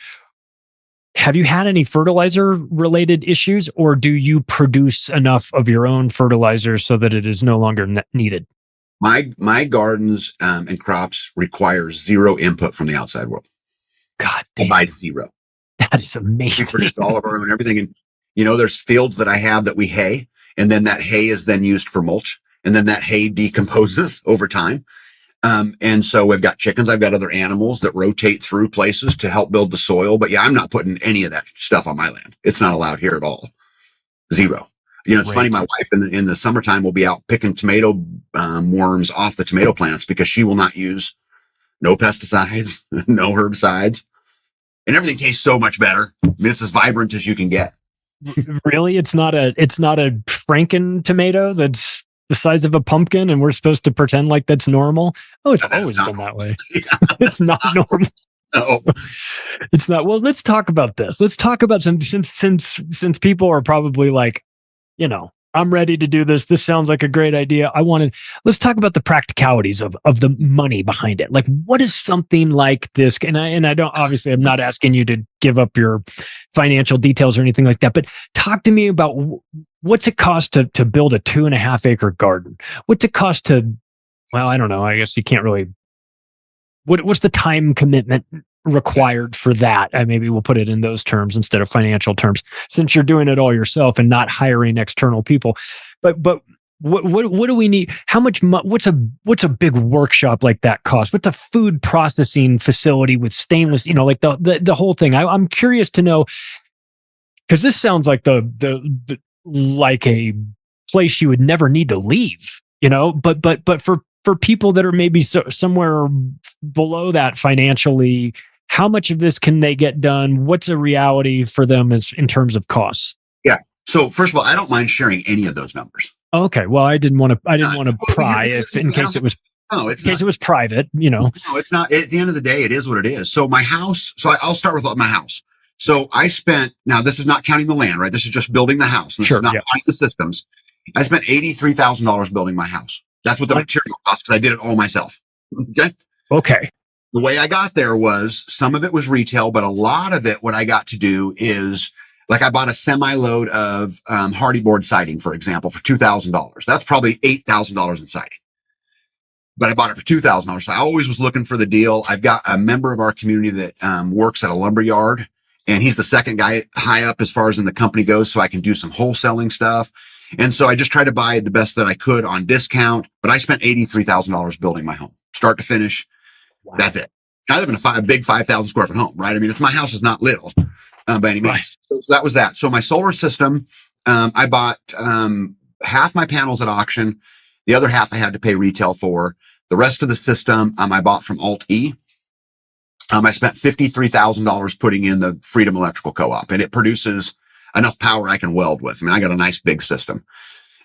Have you had any fertilizer related issues, or do you produce enough of your own fertilizer so that it is no longer needed? My gardens and crops require zero input from the outside world. God damn. By zero. That is amazing. We produce all of our own everything. And, there's fields that I have that we hay, and then that hay is then used for mulch, and then that hay decomposes over time. And so we've got chickens. I've got other animals that rotate through places to help build the soil. But yeah, I'm not putting any of that stuff on my land. It's not allowed here at all. Zero. It's funny. My wife in the summertime will be out picking tomato worms off the tomato plants, because she will not use no pesticides, no herbicides, and everything tastes so much better. I mean, it's as vibrant as you can get. Really? It's not a Franken tomato that's the size of a pumpkin and we're supposed to pretend like that's normal. Oh, it's always been that way. It's not normal. No. It's not. Well, let's talk about this. Let's talk about since people are probably like, I'm ready to do this. This sounds like a great idea. Let's talk about the practicalities of the money behind it. Like, what is something like this? And I don't, obviously I'm not asking you to give up your financial details or anything like that, but talk to me about what's it cost to build a 2.5 acre garden? What's it cost well, I don't know. I guess you can't really, what's the time commitment required for that? Maybe we'll put it in those terms instead of financial terms, since you're doing it all yourself and not hiring external people. But what do we need? How much? What's a big workshop like that cost? What's a food processing facility with stainless? Like the whole thing. I'm curious to know, because this sounds like the like a place you would never need to leave. But for people that are maybe somewhere below that financially, how much of this can they get done? What's a reality for them in terms of costs? Yeah. So first of all, I don't mind sharing any of those numbers. Okay. Well, I didn't want to pry in case it was. No, in case it was private. No, it's not. At the end of the day, it is what it is. So my house. So I'll start with my house. So I spent. Now this is not counting the land, right? This is just building the house. This is not counting the systems. I spent $83,000 building my house. That's what the material cost, because I did it all myself. Okay. The way I got there was some of it was retail, but a lot of it, what I got to do is, like, I bought a semi-load of hardy board siding, for example, for $2,000. That's probably $8,000 in siding, but I bought it for $2,000. So I always was looking for the deal. I've got a member of our community that works at a lumber yard, and he's the second guy high up as far as in the company goes, so I can do some wholesaling stuff. And so I just tried to buy the best that I could on discount, but I spent $83,000 building my home, start to finish. Wow. That's it. I live in a big 5,000 square foot home, right? I mean, my house is not little by any means. Right. So that was that. So my solar system, I bought half my panels at auction. The other half I had to pay retail for. The rest of the system I bought from Alt-E. I spent $53,000 putting in the Freedom Electrical Co-op, and it produces enough power I can weld with. I mean, I got a nice big system.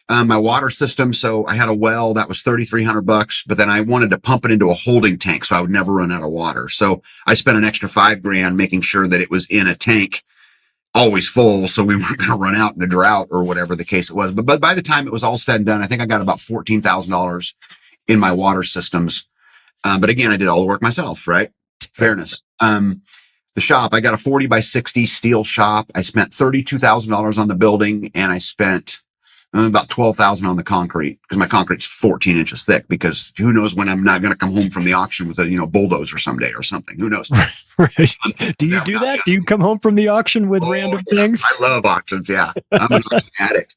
My water system. So I had a well that was $3,300, but then I wanted to pump it into a holding tank so I would never run out of water. So I spent an extra $5,000 making sure that it was in a tank, always full, so we weren't going to run out in a drought or whatever the case it was. But by the time it was all said and done, I think I got about $14,000 in my water systems. But again, I did all the work myself, right? Fairness. The shop, I got a 40 by 60 steel shop. I spent $32,000 on the building, and I spent about $12,000 on the concrete, because my concrete's 14 inches thick, because who knows when I'm not going to come home from the auction with a, bulldozer someday or something. Who knows? Right. Do you do that? Do you come home from the auction with random things? I love auctions. Yeah. I'm an auction addict.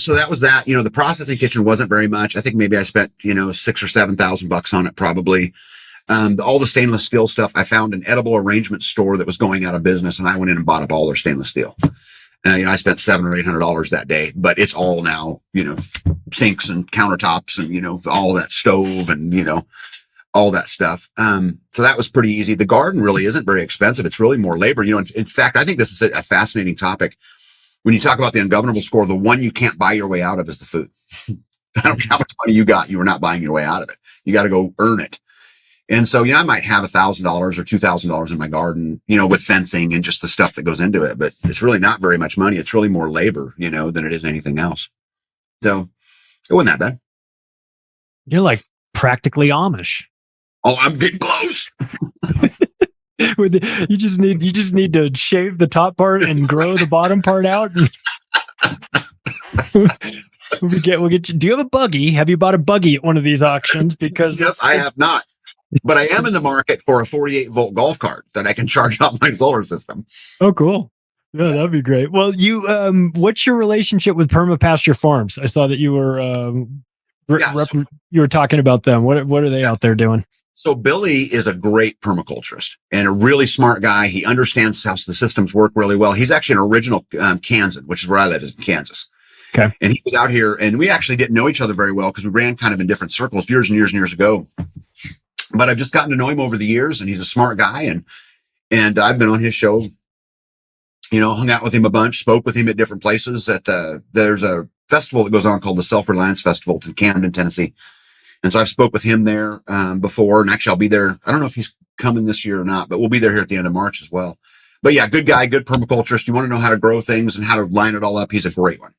So that was that. The processing kitchen wasn't very much. I think maybe I spent, $6,000 or $7,000 on it probably. All the stainless steel stuff, I found an edible arrangement store that was going out of business, and I went in and bought up all their stainless steel. I spent $700 or $800 that day, but it's all now, sinks and countertops and, all that stove and, all that stuff. So that was pretty easy. The garden really isn't very expensive. It's really more labor. In fact, I think this is a fascinating topic. When you talk about the ungovernable score, the one you can't buy your way out of is the food. I don't care how much money you got. You are not buying your way out of it. You got to go earn it. And so, I might have $1,000 or $2,000 in my garden, with fencing and just the stuff that goes into it, but it's really not very much money. It's really more labor, than it is anything else. So it wasn't that bad. You're like practically Amish. Oh, I'm getting close. You just need to shave the top part and grow the bottom part out. We'll get you. Do you have a buggy? Have you bought a buggy at one of these auctions? Because yep, I have not. But I am in the market for a 48-volt golf cart that I can charge off my solar system. Oh, cool. Yeah, that'd be great. Well, what's your relationship with Permapasture Farms? I saw that you were you were talking about them. What are they out there doing? So Billy is a great permaculturist and a really smart guy. He understands how the systems work really well. He's actually an original Kansan, which is where I live, is in Kansas. Okay. And he was out here, and we actually didn't know each other very well because we ran kind of in different circles years and years and years ago. But I've just gotten to know him over the years, and he's a smart guy. And I've been on his show, hung out with him a bunch, spoke with him at different places. There's a festival that goes on called the Self-Reliance Festival. It's in Camden, Tennessee. And so I've spoke with him there before, and actually I'll be there. I don't know if he's coming this year or not, but we'll be there here at the end of March as well. But yeah, good guy, good permaculturist. You want to know how to grow things and how to line it all up. He's a great one.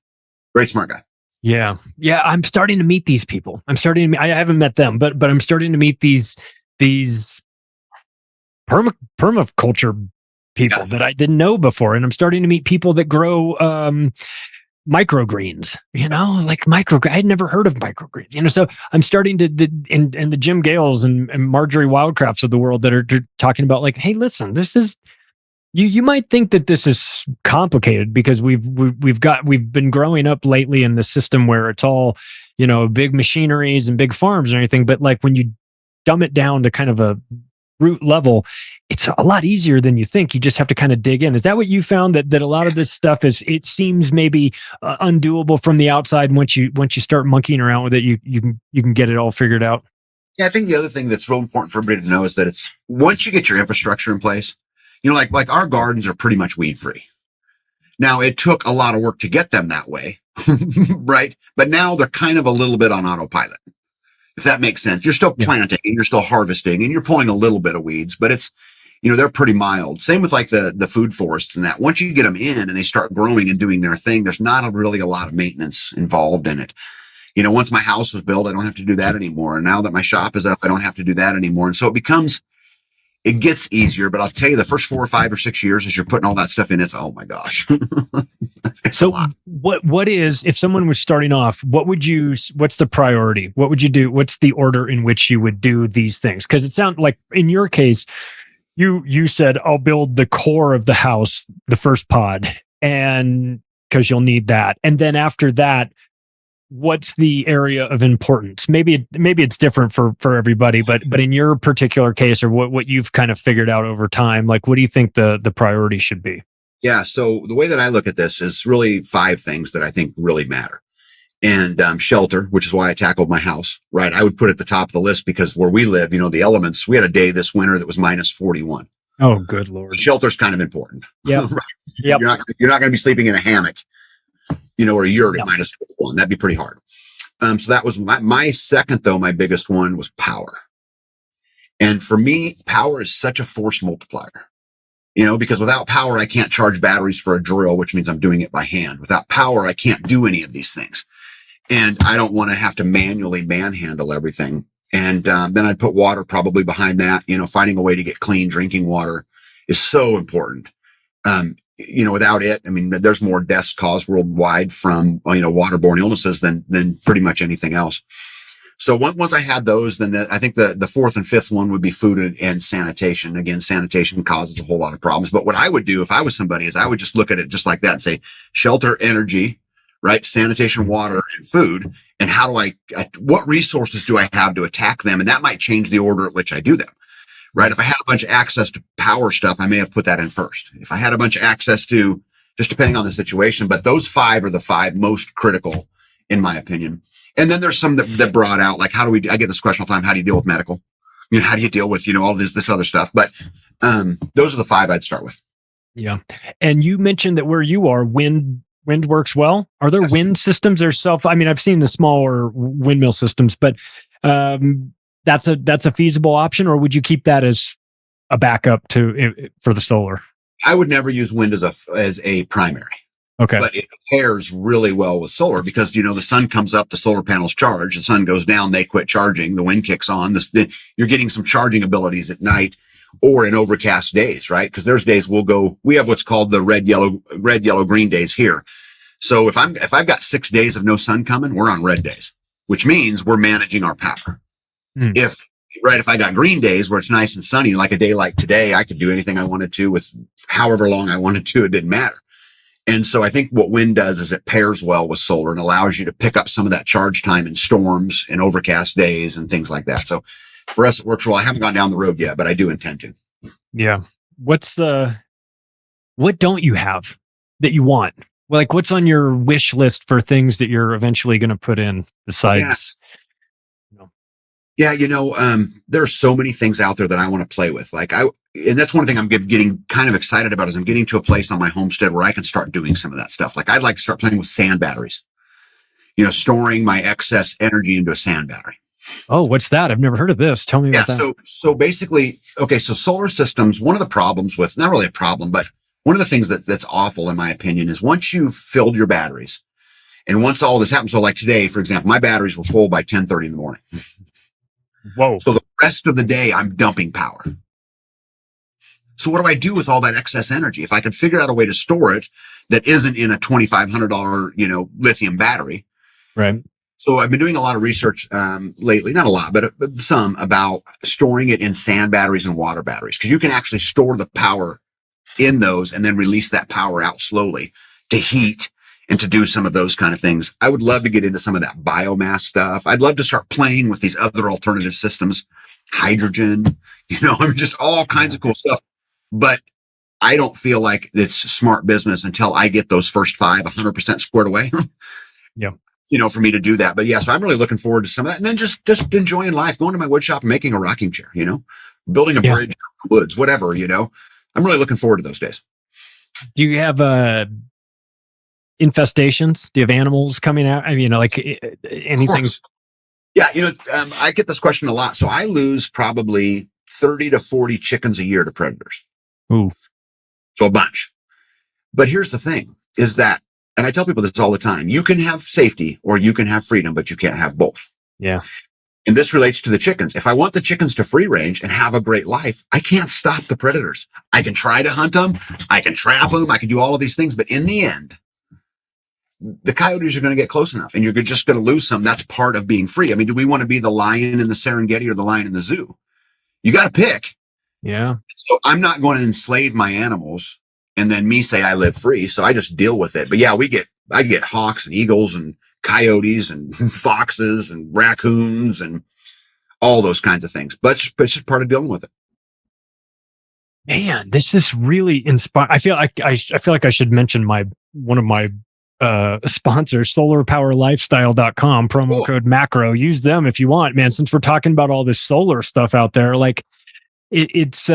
Great, smart guy. Yeah. Yeah. I'm starting to meet these people. I haven't met them, but I'm starting to meet these permaculture people that I didn't know before. And I'm starting to meet people that grow, microgreens, I had never heard of microgreens, so I'm starting to, and the Jim Gales and Marjorie Wildcrafts of the world that are talking about like, hey, listen, this is, you might think that this is complicated because we've been growing up lately in the system where it's all, big machineries and big farms and everything. But like when you dumb it down to kind of a root level, it's a lot easier than you think. You just have to kind of dig in. Is that what you found, that a lot of this stuff it seems maybe undoable from the outside? Once you start monkeying around with it, you can get it all figured out. Yeah, I think the other thing that's real important for everybody to know is that it's once you get your infrastructure in place, like our gardens are pretty much weed free. Now it took a lot of work to get them that way, right? But now they're kind of a little bit on autopilot. If that makes sense. You're still planting and you're still harvesting and you're pulling a little bit of weeds, but it's, they're pretty mild. Same with like the food forests and that. Once you get them in and they start growing and doing their thing, there's not really a lot of maintenance involved in it. Once my house was built, I don't have to do that anymore. And now that my shop is up, I don't have to do that anymore. And so it gets easier, but I'll tell you the first 4 or 5 or 6 years as you're putting all that stuff in, it's, oh my gosh. So what is, if someone was starting off, what's the priority? What would you do? What's the order in which you would do these things? Because it sounds like in your case, you said, I'll build the core of the house, the first pod, and because you'll need that. And then after that, what's the area of importance? Maybe it's different for everybody, but in your particular case, or what you've kind of figured out over time, like what do you think the priority should be? Yeah. So the way that I look at this is really 5 things that I think really matter. And shelter, which is why I tackled my house, right? I would put it at the top of the list because where we live, the elements, we had a day this winter that was minus 41. Oh, good Lord. Shelter's kind of important. Yeah. Right? Yep. You're not going to be sleeping in a hammock, or a yurt at minus 41. That'd be pretty hard. So that was my second, though. My biggest one was power. And for me, power is such a force multiplier, because without power, I can't charge batteries for a drill, which means I'm doing it by hand. Without power, I can't do any of these things. And I don't want to have to manually manhandle everything. And then I'd put water probably behind that. Finding a way to get clean drinking water is so important. Without it, there's more deaths caused worldwide from, waterborne illnesses than pretty much anything else. So once I had those, then I think the fourth and fifth one would be food and sanitation. Again, sanitation causes a whole lot of problems. But what I would do if I was somebody is I would just look at it just like that and say shelter, energy, right? Sanitation, water, and food. And how do what resources do I have to attack them? And that might change the order at which I do them. Right. If I had a bunch of access to power stuff, I may have put that in first. If I had a bunch of access to, just depending on the situation, but those 5 are the 5 most critical in my opinion. And then there's some that brought out, like, I get this question all the time. How do you deal with medical? How do you deal with, all this other stuff? But, those are the 5 I'd start with. Yeah. And you mentioned that where you are, wind works well. Are there wind systems or I've seen the smaller windmill systems, but, that's a feasible option, or would you keep that as a backup for the solar? I would never use wind as a primary. Okay. But it pairs really well with solar because, the sun comes up, the solar panels charge, the sun goes down, they quit charging, the wind kicks on. You're getting some charging abilities at night or in overcast days, right? Because there's days we have what's called the red, yellow, green days here. So if I've got 6 days of no sun coming, we're on red days, which means we're managing our power. If I got green days where it's nice and sunny, like a day like today, I could do anything I wanted to with however long I wanted to. It didn't matter. And so I think what wind does is it pairs well with solar and allows you to pick up some of that charge time in storms and overcast days and things like that. So for us, it works well. I haven't gone down the road yet, but I do intend to. Yeah. What don't you have that you want? Like what's on your wish list for things that you're eventually going to put in besides? Yeah, there are so many things out there that I want to play with. And that's one thing I'm getting kind of excited about is I'm getting to a place on my homestead where I can start doing some of that stuff. Like I'd like to start playing with sand batteries. storing my excess energy into a sand battery. Oh, what's that? I've never heard of this. Tell me about that. So basically, so solar systems, one of the problems with, not really a problem, but one of the things that's awful in my opinion is once you've filled your batteries and once all this happens, so like today, for example, my batteries were full by 10:30 in the morning. Whoa. So the rest of the day I'm dumping power. So what do I do with all that excess energy? If I could figure out a way to store it that isn't in a $2,500, lithium battery. Right. So I've been doing a lot of research lately, not a lot, but some about storing it in sand batteries and water batteries, because you can actually store the power in those and then release that power out slowly to heat and to do some of those kind of things. I would love to get into some of that biomass stuff. I'd love to start playing with these other alternative systems, hydrogen, just all kinds of cool stuff. But I don't feel like it's smart business until I get those first 100% squared away. Yeah. For me to do that. But yeah, so I'm really looking forward to some of that. And then just enjoying life, going to my wood shop and making a rocking chair, building a bridge in the woods, whatever, I'm really looking forward to those days. Do you have infestations? Do you have animals coming out? I mean, like anything? Yeah. I get this question a lot. So I lose probably 30 to 40 chickens a year to predators. Ooh. So a bunch. But here's the thing is that, and I tell people this all the time, you can have safety or you can have freedom, but you can't have both. Yeah. And this relates to the chickens. If I want the chickens to free range and have a great life, I can't stop the predators. I can try to hunt them. I can trap them. I can do all of these things. But in the end, the coyotes are going to get close enough and you're just going to lose some. That's part of being free. I mean, do we want to be the lion in the Serengeti or the lion in the zoo? You got to pick. Yeah. So I'm not going to enslave my animals and then me say I live free. So I just deal with it. But yeah, I get hawks and eagles and coyotes and foxes and raccoons and all those kinds of things. But it's just part of dealing with it. Man, this is really inspiring. I feel like I should mention one of my sponsors, solarpowerlifestyle.com, promo code macro. Use them if you want, man, since we're talking about all this solar stuff out there. Like it's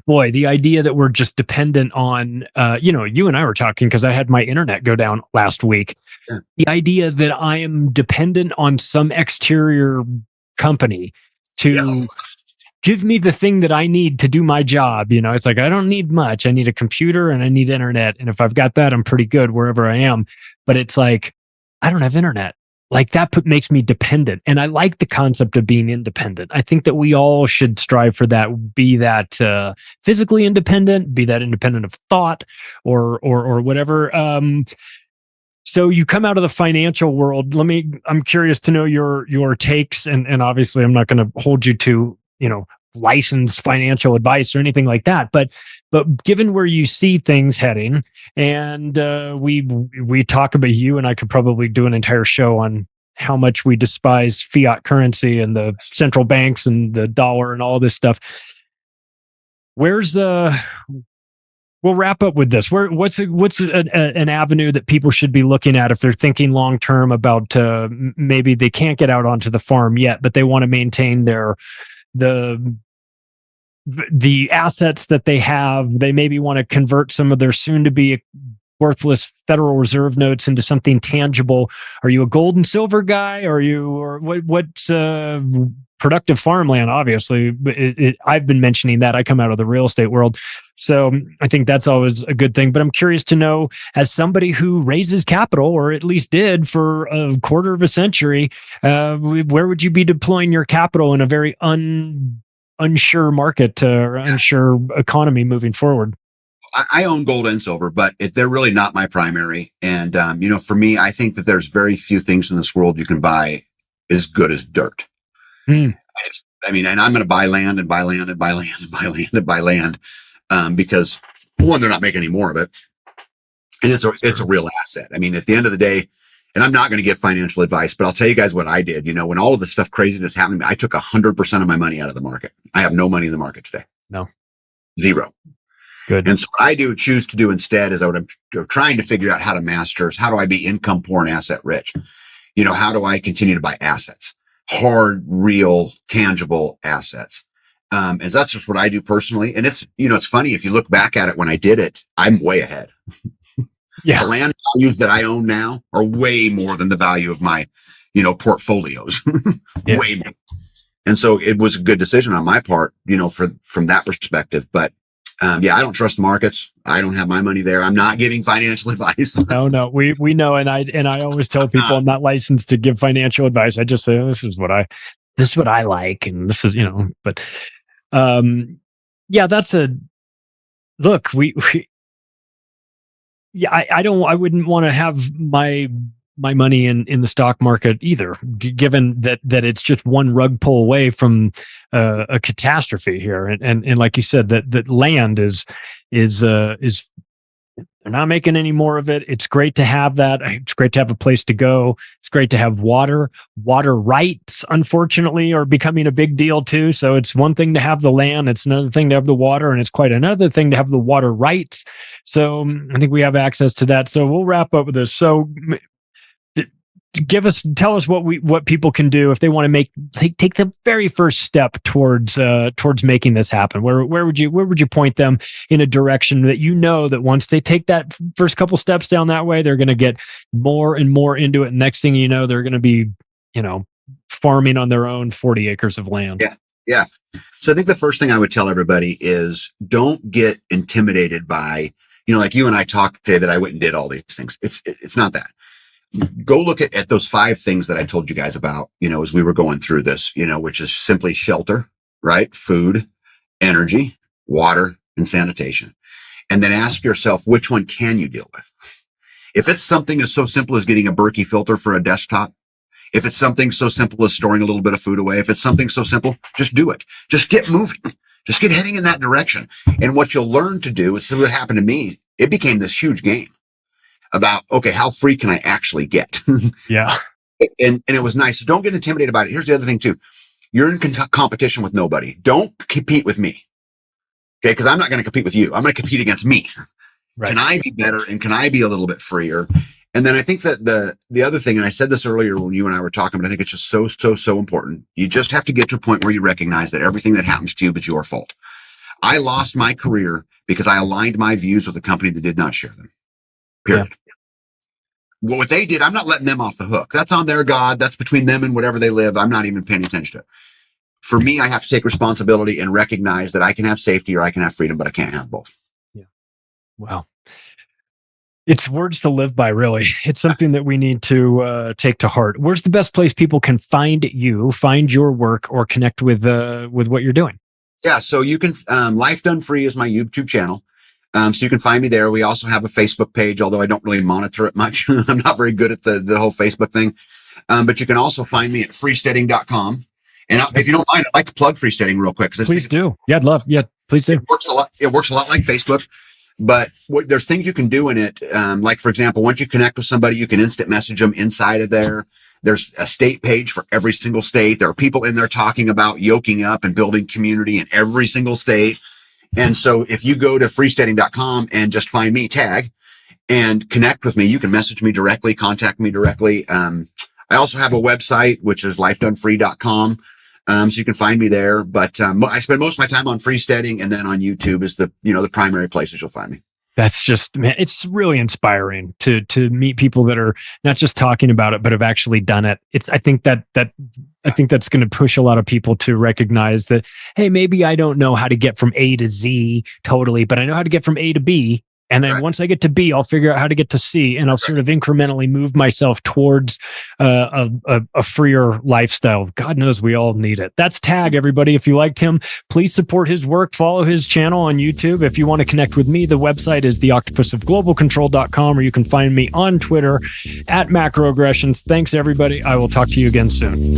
boy, the idea that we're just dependent on, you and I were talking because I had my internet go down last week. Yeah. The idea that I am dependent on some exterior company to give me the thing that I need to do my job. It's like, I don't need much. I need a computer and I need internet. And if I've got that, I'm pretty good wherever I am. But it's like, I don't have internet. Like that makes me dependent. And I like the concept of being independent. I think that we all should strive for that, be that physically independent, be that independent of thought or whatever. So you come out of the financial world. I'm curious to know your takes. And obviously I'm not going to hold you to, licensed financial advice or anything like that. But given where you see things heading, and we talk about, you and I could probably do an entire show on how much we despise fiat currency and the central banks and the dollar and all this stuff. We'll wrap up with this. What's an avenue that people should be looking at if they're thinking long term about maybe they can't get out onto the farm yet, but they want to maintain the assets that they have. They maybe want to convert some of their soon to be worthless Federal Reserve notes into something tangible. Are you a gold and silver guy? Or what's productive farmland? Obviously, I've been mentioning that. I come out of the real estate world, so I think that's always a good thing. But I'm curious to know, as somebody who raises capital, or at least did for a quarter of a century, where would you be deploying your capital in a very unsure market or unsure economy moving forward? I own gold and silver, but they're really not my primary. And, for me, I think that there's very few things in this world you can buy as good as dirt. And I'm going to buy land and buy land and buy land and buy land and buy land. Because one, they're not making any more of it. And it's a real asset. I mean, at the end of the day, and I'm not going to give financial advice, but I'll tell you guys what I did. When all of this stuff craziness happened, I took 100% of my money out of the market. I have no money in the market today. No. Zero. Good. And so what I choose to do instead is I'm trying to figure out how do I be income poor and asset rich? How do I continue to buy assets? Hard, real, tangible assets. And that's just what I do personally. And it's funny, if you look back at it when I did it, I'm way ahead. Yeah. The land values that I own now are way more than the value of my, portfolios. Yeah. Way more. And so it was a good decision on my part, from that perspective. But I don't trust the markets. I don't have my money there. I'm not giving financial advice. No, we know, and I always tell people I'm not licensed to give financial advice. I just say this is what I like, and this is But that's a look. I wouldn't want to have my money in the stock market either, given that it's just one rug pull away from a catastrophe here. And like you said, that land is they're not making any more of it. It's great to have that. It's great to have a place to go. It's great to have water. Water rights, unfortunately, are becoming a big deal too. So it's one thing to have the land. It's another thing to have the water. And it's quite another thing to have the water rights. So I think we have access to that. So we'll wrap up with this. So tell us what people can do if they want to take the very first step towards making this happen. Where would you point them in a direction that that once they take that first couple steps down that way, they're going to get more and more into it. And next thing you know, they're going to be, farming on their own 40 acres of land. Yeah. So I think the first thing I would tell everybody is don't get intimidated by, like you and I talked today that I went and did all these things. It's not that. Go look at those 5 things that I told you guys about, as we were going through this, which is simply shelter, right? Food, energy, water, and sanitation. And then ask yourself, which one can you deal with? If it's something as so simple as getting a Berkey filter for a desktop, if it's something so simple as storing a little bit of food away, if it's something so simple, just do it. Just get moving. Just get heading in that direction. And what you'll learn to do is what happened to me. It became this huge game about, okay, how free can I actually get? Yeah. And it was nice. So don't get intimidated about it. Here's the other thing too. You're in competition with nobody. Don't compete with me. Okay. Cause I'm not going to compete with you. I'm going to compete against me. Right. Can I be better? And can I be a little bit freer? And then I think that the other thing, and I said this earlier when you and I were talking, but I think it's just so important. You just have to get to a point where you recognize that everything that happens to you is your fault. I lost my career because I aligned my views with a company that did not share them. Period. Yeah. Well, what they did, I'm not letting them off the hook. That's on their God. That's between them and whatever they live. I'm not even paying attention to it. For me, I have to take responsibility and recognize that I can have safety or I can have freedom, but I can't have both. Yeah. Wow. It's words to live by, really. It's something that we need to take to heart. Where's the best place people can find you, find your work, or connect with what you're doing? Yeah. So you can, Life Done Free is my YouTube channel. So you can find me there. We also have a Facebook page, although I don't really monitor it much. I'm not very good at the whole Facebook thing. But you can also find me at freesteading.com. And if you don't mind, I'd like to plug Freesteading real quick. Please do. Yeah, I'd love. Yeah, please do. It works a lot like Facebook, but there's things you can do in it. Like for example, once you connect with somebody, you can instant message them inside of there. There's a state page for every single state. There are people in there talking about yoking up and building community in every single state. And so if you go to freesteading.com and just find me, tag, and connect with me, you can message me directly, contact me directly. I also have a website, which is lifedonefree.com. So you can find me there. But I spend most of my time on Freesteading, and then on YouTube is the primary places you'll find me. That's just, man, it's really inspiring to meet people that are not just talking about it, but have actually done it. I think that's going to push a lot of people to recognize that, hey, maybe I don't know how to get from A to Z totally, but I know how to get from A to B. And then once I get to B, I'll figure out how to get to C, and I'll sort of incrementally move myself towards a freer lifestyle. God knows we all need it. That's Tag, everybody. If you liked him, please support his work. Follow his channel on YouTube. If you want to connect with me, the website is theoctopusofglobalcontrol.com, or you can find me on Twitter at macroaggressions. Thanks, everybody. I will talk to you again soon.